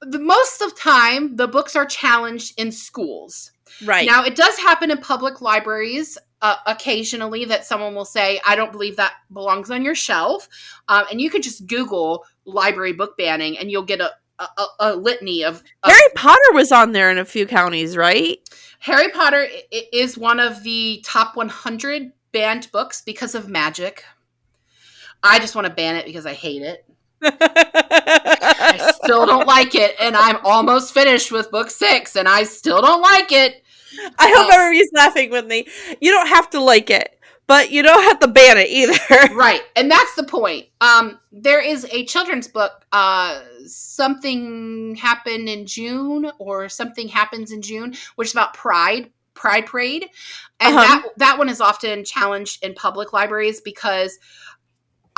Most of the time, the books are challenged in schools. Right. Now, it does happen in public libraries occasionally that someone will say, I don't believe that belongs on your shelf. And you could just Google library book banning and you'll get a litany of Harry Potter was on there in a few counties, right? Harry Potter is one of the top 100 banned books because of magic. I just want to ban it because I hate it. I still don't like it, and I'm almost finished with book 6, and I still don't like it. I hope everybody's laughing with me. You don't have to like it, but you don't have to ban it either. Right, and that's the point. There is a children's book, Something Happened in June, or Something Happens in June, which is about Pride Parade, and that one is often challenged in public libraries because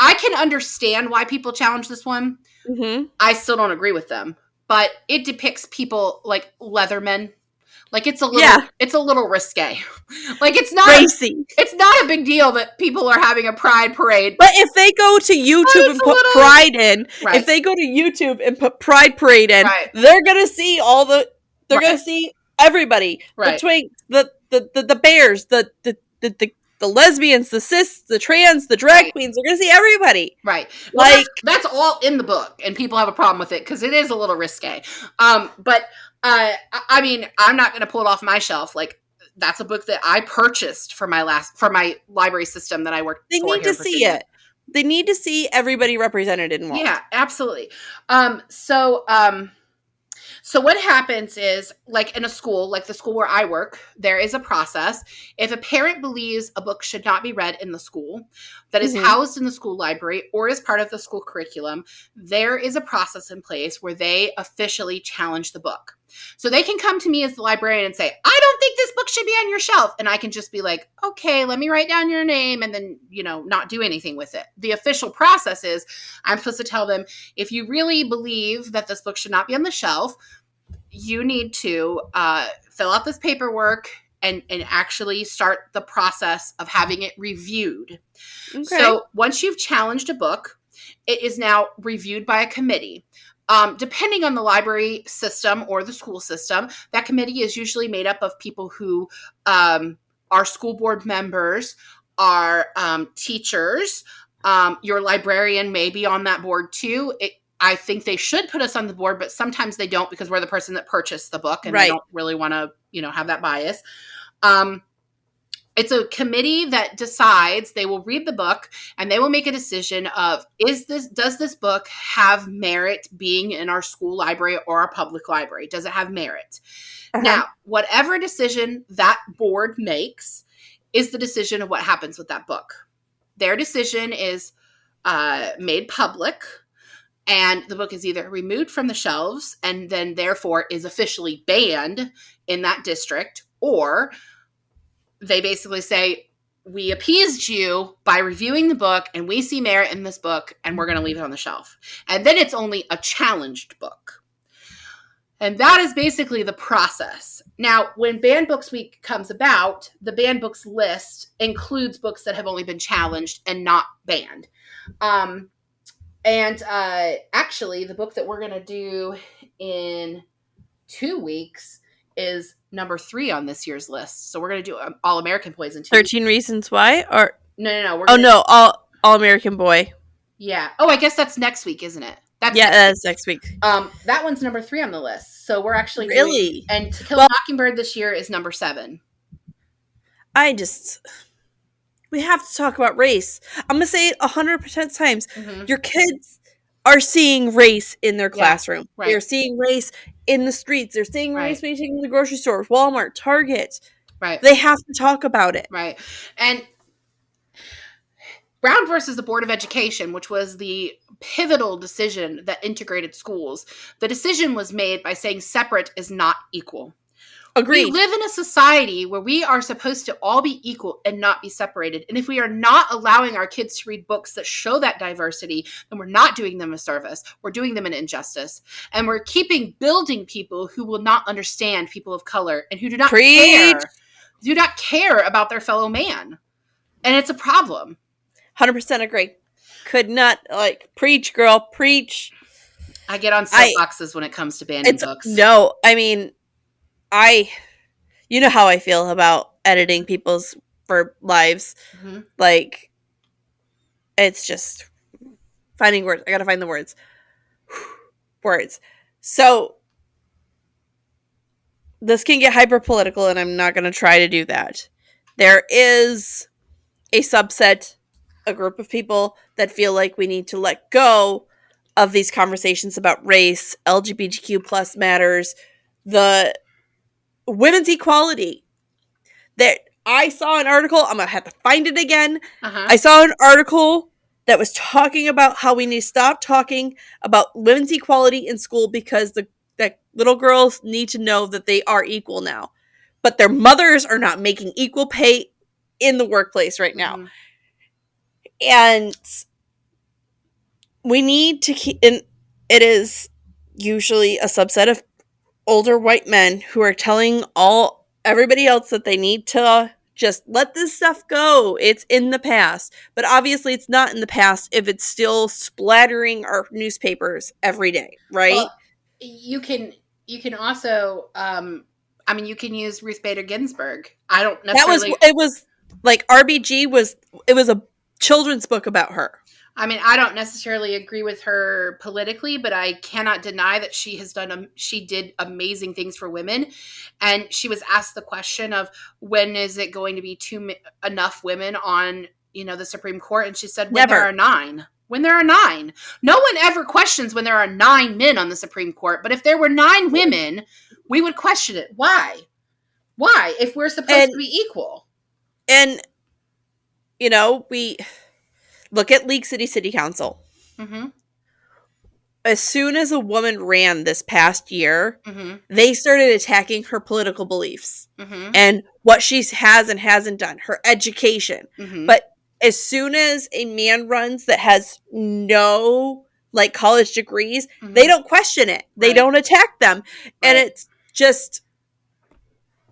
I can understand why people challenge this one. Mm-hmm. I still don't agree with them, but it depicts people like Leathermen. Like it's a little risque. Like it's not racy. It's not a big deal that people are having a pride parade. But if they go to YouTube and put pride in, if they go to YouTube and put pride parade in, they're gonna see they're gonna see everybody. The twinks, the bears, the lesbians, the cis, the trans, the drag queens, they're going to see everybody. Right. Well, that's all in the book, and people have a problem with it because it is a little risque. But I mean, I'm not going to pull it off my shelf. Like, that's a book that I purchased for my library system that I worked for. They need to see it. They need to see everybody represented in one. Yeah, absolutely. So what happens is, like in a school, like the school where I work, there is a process. If a parent believes a book should not be read in the school, that is housed in the school library or is part of the school curriculum, there is a process in place where they officially challenge the book. So they can come to me as the librarian and say, I don't think this book should be on your shelf. And I can just be like, okay, let me write down your name and then, not do anything with it. The official process is I'm supposed to tell them, if you really believe that this book should not be on the shelf, you need to fill out this paperwork and actually start the process of having it reviewed. Okay. So once you've challenged a book, it is now reviewed by a committee. Depending on the library system or the school system, that committee is usually made up of people who are school board members, are teachers. Your librarian may be on that board too. I think they should put us on the board, but sometimes they don't because we're the person that purchased the book and they don't really want to, have that bias. It's a committee that decides. They will read the book and they will make a decision of, does this book have merit being in our school library or our public library? Does it have merit? Uh-huh. Now, whatever decision that board makes is the decision of what happens with that book. Their decision is made public, and the book is either removed from the shelves and then therefore is officially banned in that district, or they basically say, we appeased you by reviewing the book and we see merit in this book and we're going to leave it on the shelf. And then it's only a challenged book. And that is basically the process. Now, when Banned Books Week comes about, the banned books list includes books that have only been challenged and not banned. Actually, the book that we're going to do in 2 weeks is number 3 on this year's list. So we're going to do All American Boys in 2 13 Reasons Why? Or No. All American Boy. Yeah. Oh, I guess that's next week, isn't it? That's next week. That one's number 3 on the list. So we're actually really and To Kill a Mockingbird this year is number 7. We have to talk about race. I'm going to say it 100% times. Mm-hmm. Your kids are seeing race in their classroom. Yeah, right. They're seeing race in the streets. They're seeing race when you take them to the grocery store, Walmart, Target. Right. They have to talk about it. Right. And Brown versus the Board of Education, which was the pivotal decision that integrated schools, the decision was made by saying separate is not equal. Agreed. We live in a society where we are supposed to all be equal and not be separated. And if we are not allowing our kids to read books that show that diversity, then we're not doing them a service. We're doing them an injustice. And we're building people who will not understand people of color and who do not care about their fellow man. And it's a problem. 100% agree. Could not, preach, girl, preach. I get on soapboxes when it comes to banning books. No, I mean, you know how I feel about editing people's lives. Mm-hmm. It's just finding words. I gotta find the words. Words. So, this can get hyper political, and I'm not gonna try to do that. There is a subset, a group of people that feel like we need to let go of these conversations about race, LGBTQ plus matters, the women's equality. That I saw an article, I'm going to have to find it again. Uh-huh. I saw an article that was talking about how we need to stop talking about women's equality in school because that little girls need to know that they are equal now. But their mothers are not making equal pay in the workplace right now. Mm-hmm. And we need to keep, and it is usually a subset of older white men who are telling everybody else that they need to just let this stuff go. It's in the past. But obviously it's not in the past if it's still splattering our newspapers every day, right? Well, you can also you can use Ruth Bader Ginsburg. I don't necessarily it was RBG was a children's book about her. I mean, I don't necessarily agree with her politically, but I cannot deny that she did amazing things for women. And she was asked the question of when is it going to be enough women on, the Supreme Court? And she said, when there are 9. When there are 9. No one ever questions when there are 9 men on the Supreme Court. But if there were 9 women, we would question it. Why? Why? If we're supposed to be equal. And, we look at League City Council. Mm-hmm. as soon as a woman ran this past year, they started attacking her political beliefs and what she has and hasn't done, her education. But as soon as a man runs that has no like college degrees, they don't question it. They don't attack them. And it's just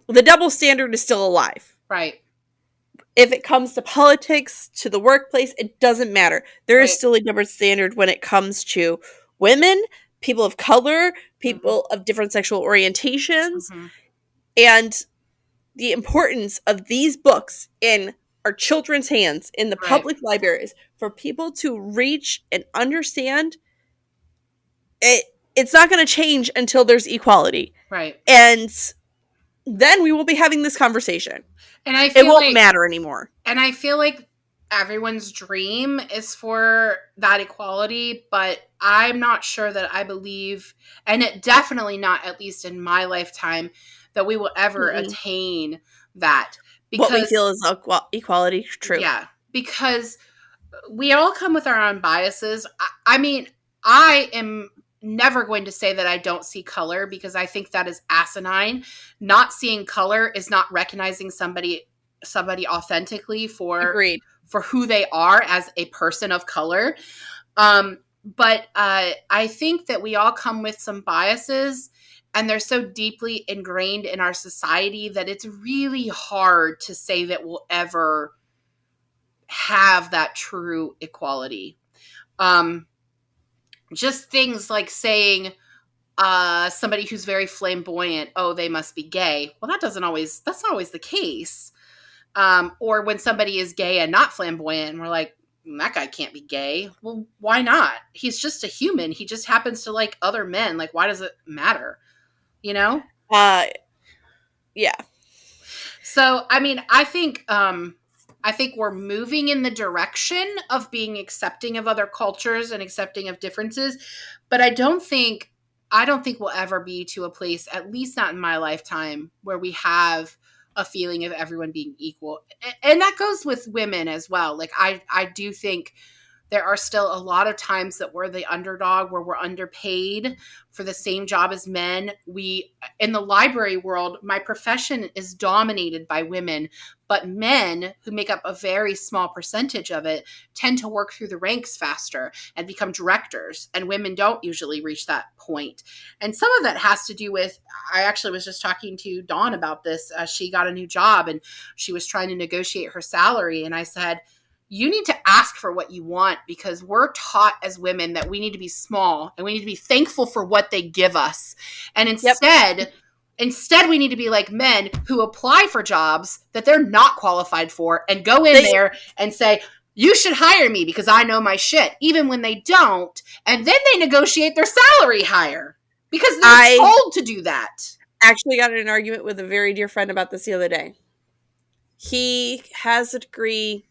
the double standard is still alive. Right. If it comes to politics, to the workplace, it doesn't matter. There is still a double standard when it comes to women, people of color, people of different sexual orientations, and the importance of these books in our children's hands, in the public libraries, for people to reach and understand it. It's not going to change until there's equality. Right. And then we will be having this conversation. And I feel it won't matter anymore. And I feel like everyone's dream is for that equality, but I'm not sure that I believe, and it definitely not, at least in my lifetime, that we will ever attain that. Because what we feel is equality. True. Yeah. Because we all come with our own biases. I mean, I am never going to say that I don't see color, because I think that is asinine. Not seeing color is not recognizing somebody authentically for who they are as a person of color. But I think that we all come with some biases, and they're so deeply ingrained in our society that it's really hard to say that we'll ever have that true equality. Just things like saying somebody who's very flamboyant, oh, they must be gay. Well, that's not always the case. Or when somebody is gay and not flamboyant, and we're like, that guy can't be gay. Well, why not? He's just a human. He just happens to like other men. Like, why does it matter? You know? Yeah. So, I mean, I think we're moving in the direction of being accepting of other cultures and accepting of differences, but I don't think we'll ever be to a place, at least not in my lifetime, where we have a feeling of everyone being equal. And that goes with women as well. Like, I do think there are still a lot of times that we're the underdog, where we're underpaid for the same job as men. In the library world, my profession is dominated by women, but men, who make up a very small percentage of it, tend to work through the ranks faster and become directors, and women don't usually reach that point. And some of that has to do with, I actually was just talking to Dawn about this. She got a new job and she was trying to negotiate her salary, and I said, you need to ask for what you want, because we're taught as women that we need to be small and we need to be thankful for what they give us. And instead we need to be like men who apply for jobs that they're not qualified for and go in there and say, you should hire me because I know my shit, even when they don't. And then they negotiate their salary higher because they're told to do that. Actually got in an argument with a very dear friend about this the other day. He has a degree.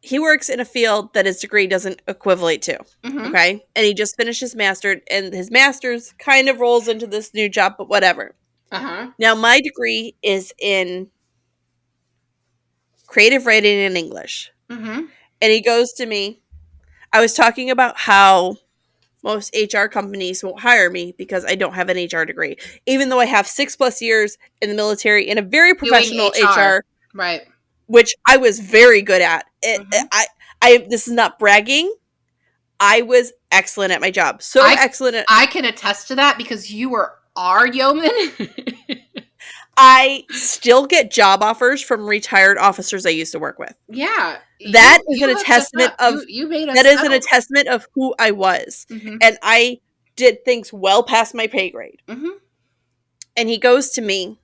He works in a field that his degree doesn't equivalent to. Okay. And he just finished his master's, and his master's kind of rolls into this new job, but whatever. Now, my degree is in creative writing and English. And he goes to me. I was talking about how most HR companies won't hire me because I don't have an HR degree, even though I have 6+ years in the military in a very professional HR. Right. Which I was very good at. This is not bragging. I was excellent at my job. Excellent. I can attest to that because you were our yeoman. I still get job offers from retired officers I used to work with. Yeah. That is an attestment of an attestment of who I was. And I did things well past my pay grade. And he goes to me,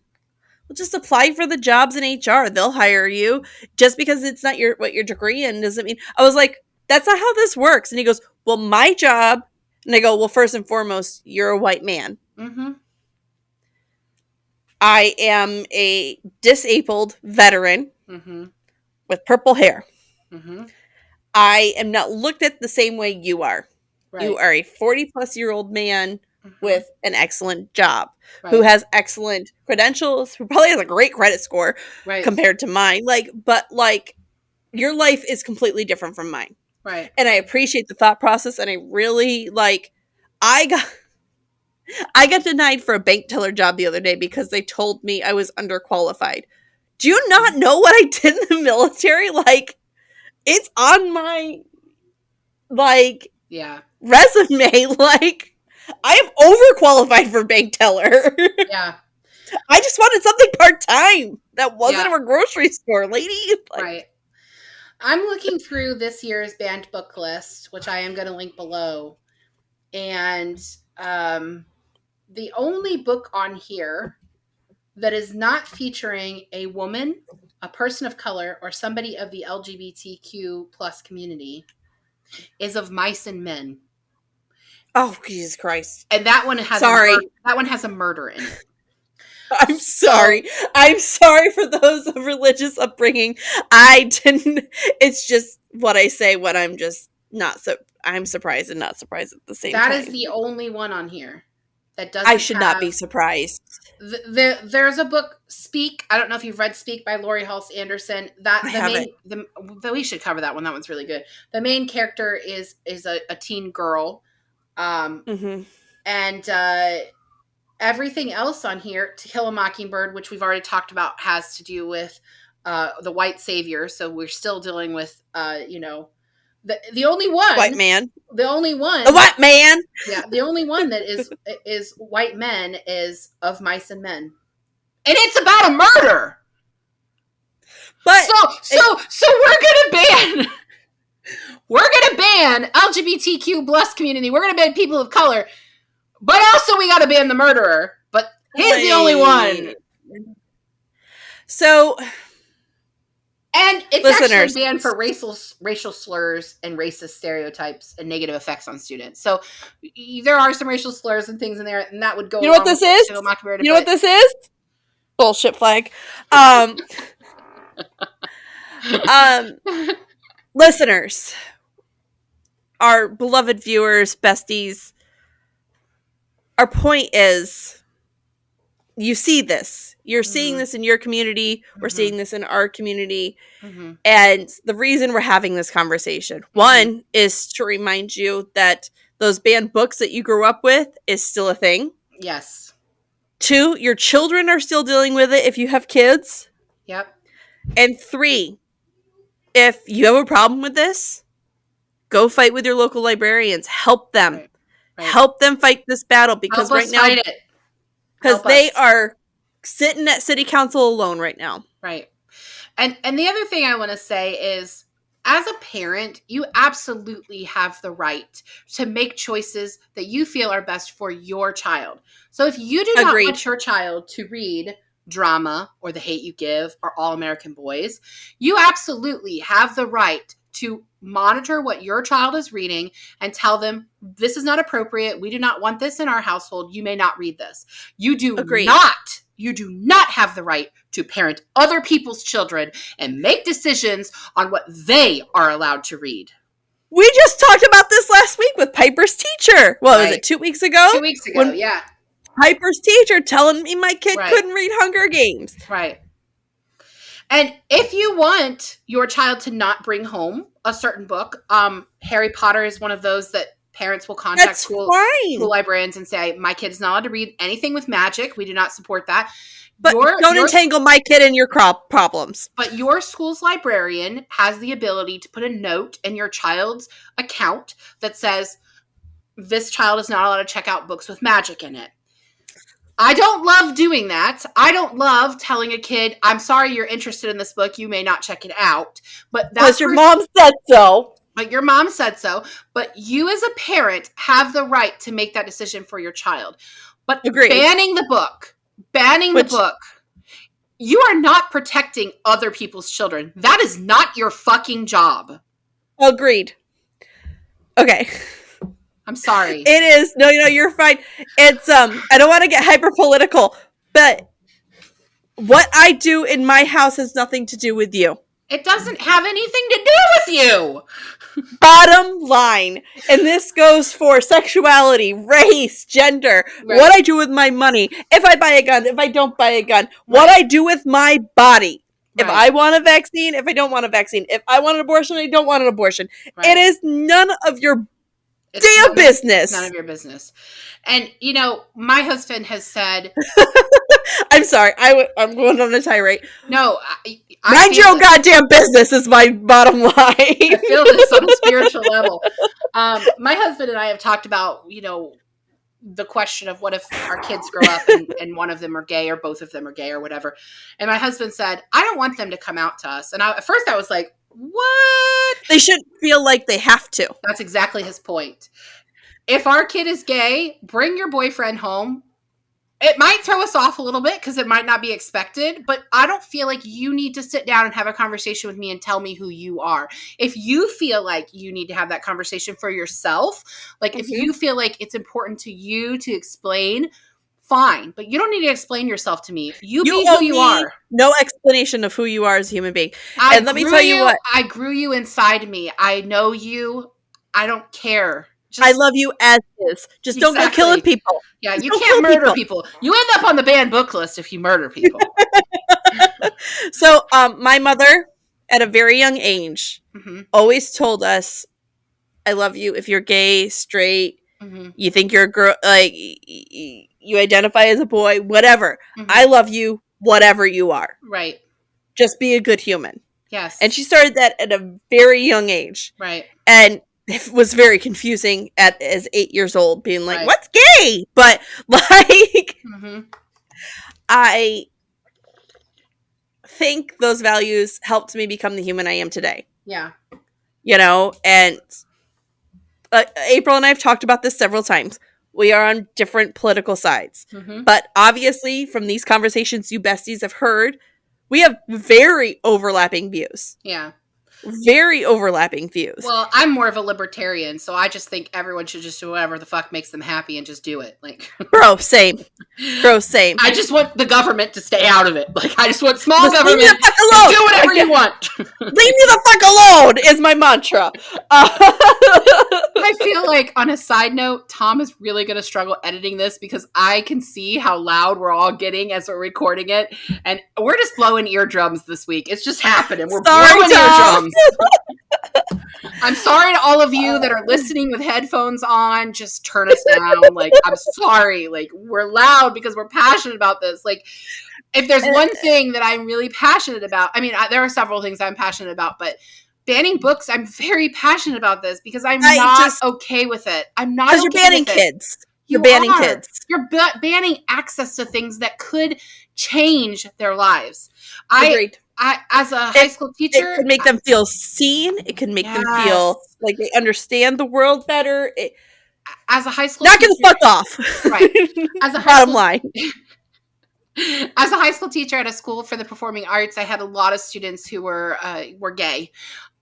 well, just apply for the jobs in HR. They'll hire you. Just because it's not what your degree in doesn't mean. I was like, that's not how this works. And he goes, well, my job. And I go, well, first and foremost, you're a white man. I am a disabled veteran with purple hair. I am not looked at the same way you are. Right. You are a 40+-year-old man with an excellent job, who has excellent credentials, who probably has a great credit score compared to mine. But your life is completely different from mine. Right. And I appreciate the thought process, and I really, like, I got denied for a bank teller job the other day because they told me I was underqualified. Do you not know what I did in the military? Like, it's on my, like, resume. Like, I am overqualified for bank teller. Yeah. I just wanted something part-time that wasn't a grocery store, lady. Like, right. I'm looking through this year's banned book list, which I am going to link below. And the only book on here that is not featuring a woman, a person of color, or somebody of the LGBTQ plus community is Of Mice and Men. Oh, Jesus Christ. And that one has a murder in it. I'm sorry. I'm sorry for those of religious upbringing. It's just what I say when I'm just not so, I'm surprised and not surprised at the same time. That is the only one on here that doesn't I should not be surprised. There's a book, Speak. I don't know if you've read Speak by Laurie Halse Anderson. We should cover that one. That one's really good. The main character is a teen girl. And everything else on here, To Kill a Mockingbird, which we've already talked about, has to do with the white savior. So we're still dealing with, the only one. White man. The only one. The white man. Yeah, the only one that is white men is Of Mice and Men. And it's about a murder. But so we're gonna ban LGBTQ plus community. We're gonna ban people of color. But also we gotta ban the murderer. But he's the only one. So, and it's actually banned for racial slurs and racist stereotypes and negative effects on students. So there are some racial slurs and things in there, and that would go. You know what this is? You know what this is? Bullshit flag. Listeners, our beloved viewers, besties, our point is, you see this. You're seeing this in your community. We're seeing this in our community. And the reason we're having this conversation, one, is to remind you that those banned books that you grew up with is still a thing. Yes. Two, your children are still dealing with it if you have kids. Yep. And three, if you have a problem with this, go fight with your local librarians. Help them. Right. Help them fight this battle, because right now, because they are sitting at city council alone right now. Right. And the other thing I want to say is, as a parent, you absolutely have the right to make choices that you feel are best for your child. So if you do not want your child to read drama or The Hate You Give or All American Boys, you absolutely have the right to monitor what your child is reading and tell them, this is not appropriate. We do not want this in our household. You may not read this. You do not have the right to parent other people's children and make decisions on what they are allowed to read. We just talked about this last week with Piper's teacher. What was it, 2 weeks ago? 2 weeks ago, yeah. Piper's teacher telling me my kid couldn't read Hunger Games. Right. And if you want your child to not bring home a certain book, Harry Potter is one of those that parents will contact school librarians and say, my kid is not allowed to read anything with magic. We do not support that. But don't entangle my kid in your problems. But your school's librarian has the ability to put a note in your child's account that says, this child is not allowed to check out books with magic in it. I don't love doing that. I don't love telling a kid, I'm sorry you're interested in this book. You may not check it out. But that's your mom said so. But your mom said so. But you as a parent have the right to make that decision for your child. But banning the book, you are not protecting other people's children. That is not your fucking job. Agreed. Okay. I'm sorry. It is. No, you're fine. It's, I don't want to get hyper political, but what I do in my house has nothing to do with you. It doesn't have anything to do with you. Bottom line. And this goes for sexuality, race, gender, what I do with my money, if I buy a gun, if I don't buy a gun, what I do with my body. If I want a vaccine, if I don't want a vaccine, if I want an abortion, I don't want an abortion. Right. It is none of your damn business. It's none of your business. And, you know, my husband has said... I'm sorry. I'm going on a tirade. No. Mind your own goddamn business is my bottom line. I feel this on a spiritual level. My husband and I have talked about, you know, the question of what if our kids grow up and one of them are gay or both of them are gay or whatever. And my husband said, I don't want them to come out to us. And at first I was like, what? They shouldn't feel like they have to. That's exactly his point. If our kid is gay, bring your boyfriend home. It might throw us off a little bit because it might not be expected, but I don't feel like you need to sit down and have a conversation with me and tell me who you are. If you feel like you need to have that conversation for yourself, like if you feel like it's important to you to explain, fine, but you don't need to explain yourself to me. You be who you are. No explanation of who you are as a human being. And let me tell you what. I grew you inside me. I know you. I don't care. I love you as is. Just don't go killing people. Yeah, you can't murder people. You end up on the banned book list if you murder people. So, my mother, at a very young age, always told us, I love you if you're gay, straight, you think you're a girl, like, you identify as a boy, whatever. I love you, whatever you are. Right. Just be a good human. Yes. And she started that at a very young age. Right. And it was very confusing as 8 years old, being like, what's gay? But, like, I think those values helped me become the human I am today. Yeah. You know, and April and I have talked about this several times. We are on different political sides. But obviously, from these conversations you besties have heard, we have very overlapping views. Yeah. Very overlapping views. Well, I'm more of a libertarian, so I just think everyone should just do whatever the fuck makes them happy and just do it. Like, Bro, same. I just want the government to stay out of it. Like, I just want small government to do whatever you want. Leave me the fuck alone is my mantra. I feel like, on a side note, Tom is really going to struggle editing this because I can see how loud we're all getting as we're recording it, and we're just blowing eardrums this week. It's just happening. We're blowing eardrums. I'm sorry to all of you that are listening with headphones on. Just turn us down. Like, I'm sorry. Like, we're loud because we're passionate about this. Like, if there's one thing that I'm really passionate about, I mean, there are several things I'm passionate about, but banning books, I'm very passionate about this because I'm not okay with it. I'm not okay with it. Because you're banning kids. You're banning kids. You're banning access to things that could change their lives. Agreed. As a high school teacher, it could make them feel seen. It can make them feel like they understand the world better. As a high school teacher, the fuck off. Right. As a bottom line. As a high school teacher at a school for the performing arts, I had a lot of students who were gay.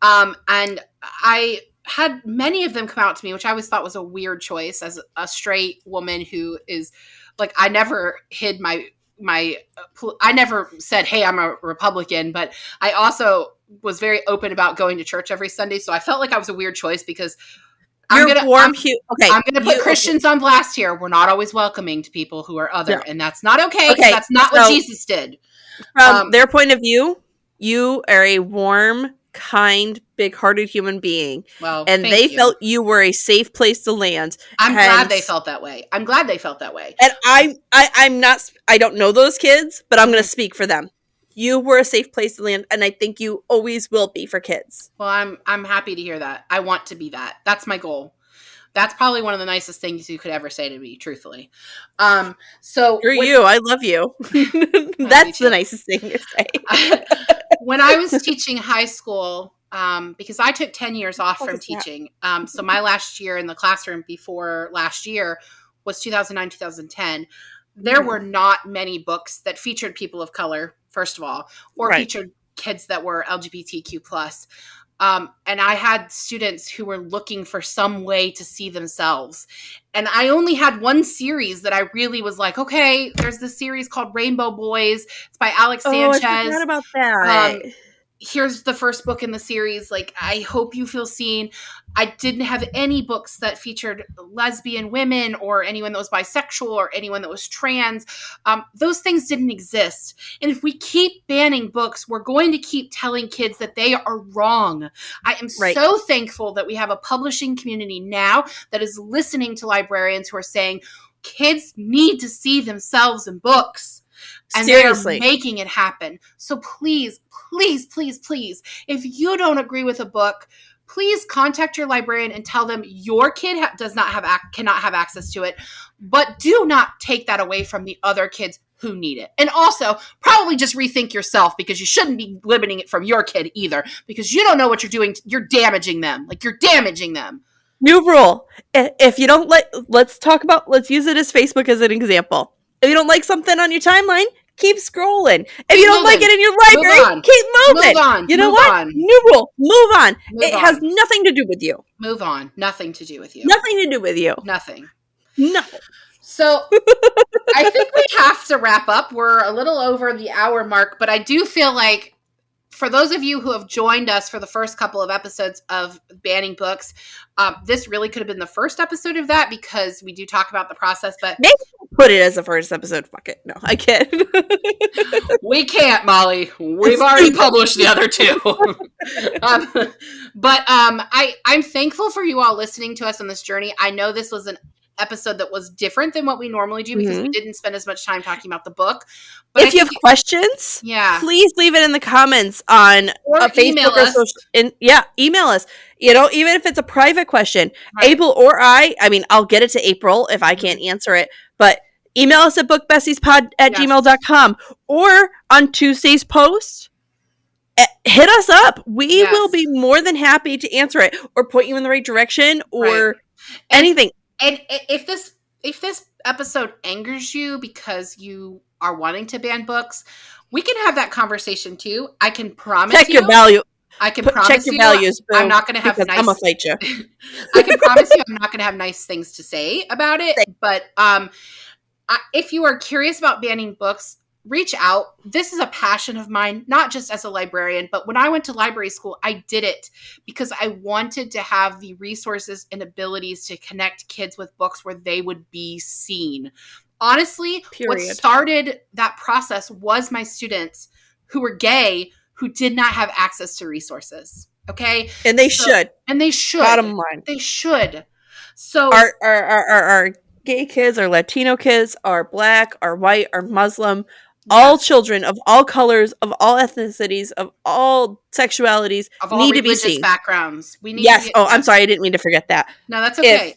And I had many of them come out to me, which I always thought was a weird choice as a straight woman who is like, I never hid I never said, hey, I'm a Republican, but I also was very open about going to church every Sunday. So I felt like I was a weird choice because I'm going to put Christians on blast here. We're not always welcoming to people who are other, and that's not okay. That's not what Jesus did. From their point of view, you are a warm, kind, big-hearted human being. Well, and they felt you were a safe place to land. I'm glad they felt that way. And I'm not, I don't know those kids, but I'm going to speak for them. You were a safe place to land, and I think you always will be for kids. Well, I'm happy to hear that. I want to be that. That's my goal. That's probably one of the nicest things you could ever say to me, truthfully. So you. I love you. That's the nicest thing to say. When I was teaching high school, because I took 10 years off from teaching. So my last year in the classroom before last year was 2009, 2010. There were not many books that featured people of color, first of all, or featured kids that were LGBTQ+. And I had students who were looking for some way to see themselves. And I only had one series that I really was like, okay, there's this series called Rainbow Boys. It's by Alex Sanchez. I forgot about that. here's the first book in the series. Like, I hope you feel seen. I didn't have any books that featured lesbian women or anyone that was bisexual or anyone that was trans. Those things didn't exist. And if we keep banning books, we're going to keep telling kids that they are wrong. I am so thankful that we have a publishing community now that is listening to librarians who are saying kids need to see themselves in books. And seriously, they're making it happen. So please, please, please, please, if you don't agree with a book, please contact your librarian and tell them your kid cannot have access to it. But do not take that away from the other kids who need it. And also, probably just rethink yourself, because you shouldn't be limiting it from your kid either, because you don't know what you're doing. You're damaging them. Like, you're damaging them. New rule. If you don't like, let's use it as Facebook as an example. If you don't like something on your timeline, keep scrolling. If you don't like it in your library, keep moving. Move on. You know what? New rule. Move on. It has nothing to do with you. Move on. Nothing to do with you. Nothing to do with you. Nothing. Nothing. So I think we have to wrap up. We're a little over the hour mark, but I do feel like for those of you who have joined us for the first couple of episodes of banning books, this really could have been the first episode of that, because we do talk about the process. But maybe put it as the first episode. Fuck it. No, I can't. We can't, Molly. We've already published the other two. I'm thankful for you all listening to us on this journey. I know this was an episode that was different than what we normally do, because we didn't spend as much time talking about the book. But if you have questions, please leave it in the comments on Facebook or social. Email us. You know, even if it's a private question, April or I mean, I'll get it to April if I can't answer it, but email us at bookbestiespod@gmail.com or on Tuesday's post. Hit us up. We will be more than happy to answer it or point you in the right direction or anything. And if this episode angers you because you are wanting to ban books, we can have that conversation too. I can promise check you. Your value. I can promise check your you. Values, boom, I'm not going to have nice. I'm gonna fight you. I can promise you, I'm not going to have nice things to say about it. But if you are curious about banning books, reach out. This is a passion of mine, not just as a librarian, but when I went to library school, I did it because I wanted to have the resources and abilities to connect kids with books where they would be seen. Honestly, what started that process was my students who were gay, who did not have access to resources. Okay? And they should. And they should. Bottom line. They should. So our gay kids, our Latino kids, our Black, our white, our Muslim, all children of all colors, of all ethnicities, of all sexualities of all need to be seen. Backgrounds. We need I'm sorry, I didn't mean to forget that. No, that's okay.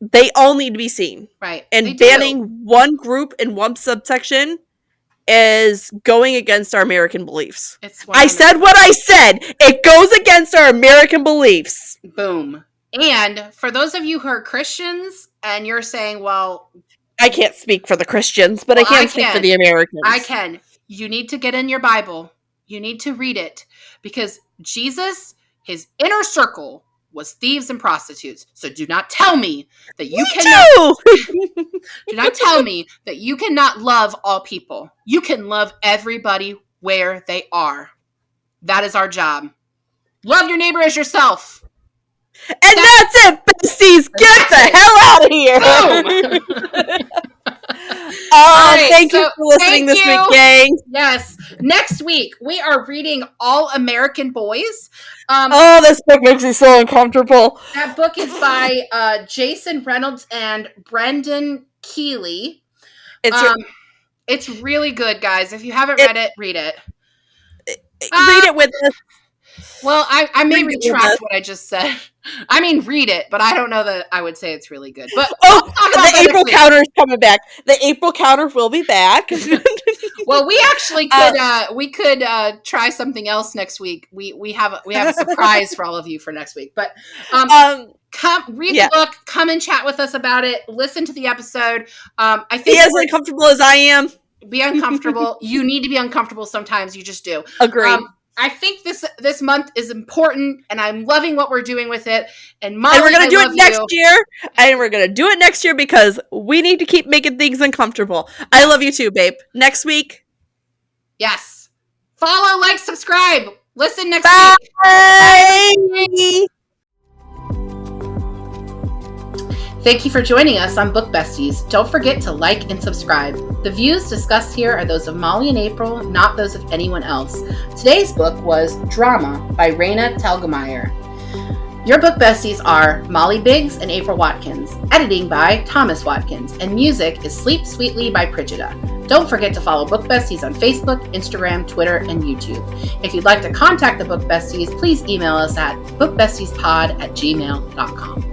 They all need to be seen. Right. And banning one group in one subsection is going against our American beliefs. I said what I said. It goes against our American beliefs. Boom. And for those of you who are Christians and you're saying, well, I can't speak for the Christians, but I can speak for the Americans. I can. You need to get in your Bible. You need to read it, because Jesus, his inner circle was thieves and prostitutes. So do not tell me that you cannot. Do not tell me that you cannot love all people. You can love everybody where they are. That is our job. Love your neighbor as yourself. And that's it, besties. Get the hell out of here. Thank you for listening this week, gang. Yes. Next week, we are reading All American Boys. This book makes me so uncomfortable. That book is by Jason Reynolds and Brendan Keeley. It's really good, guys. If you haven't read it, read it. Read it with us. Well, I may retract what I just said. I mean, read it, but I don't know that I would say it's really good. But the April counter is coming back. The April counter will be back. Well, we actually could try something else next week. We have a surprise for all of you for next week. But come read the book. Come and chat with us about it. Listen to the episode. I think be as uncomfortable as I am. Be uncomfortable. You need to be uncomfortable sometimes. You just do. Agreed. I think this month is important, and I'm loving what we're doing with it. And we're going to do it next year. And we're going to do it next year because we need to keep making things uncomfortable. I love you too, babe. Next week. Yes. Follow, like, subscribe. Listen next Bye. week. Bye. Thank you for joining us on Book Besties. Don't forget to like and subscribe. The views discussed here are those of Molly and April, not those of anyone else. Today's book was Drama by Reina Telgemeier. Your Book Besties are Molly Biggs and April Watkins. Editing by Thomas Watkins. And music is Sleep Sweetly by Prigida. Don't forget to follow Book Besties on Facebook, Instagram, Twitter, and YouTube. If you'd like to contact the Book Besties, please email us at bookbestiespod@gmail.com.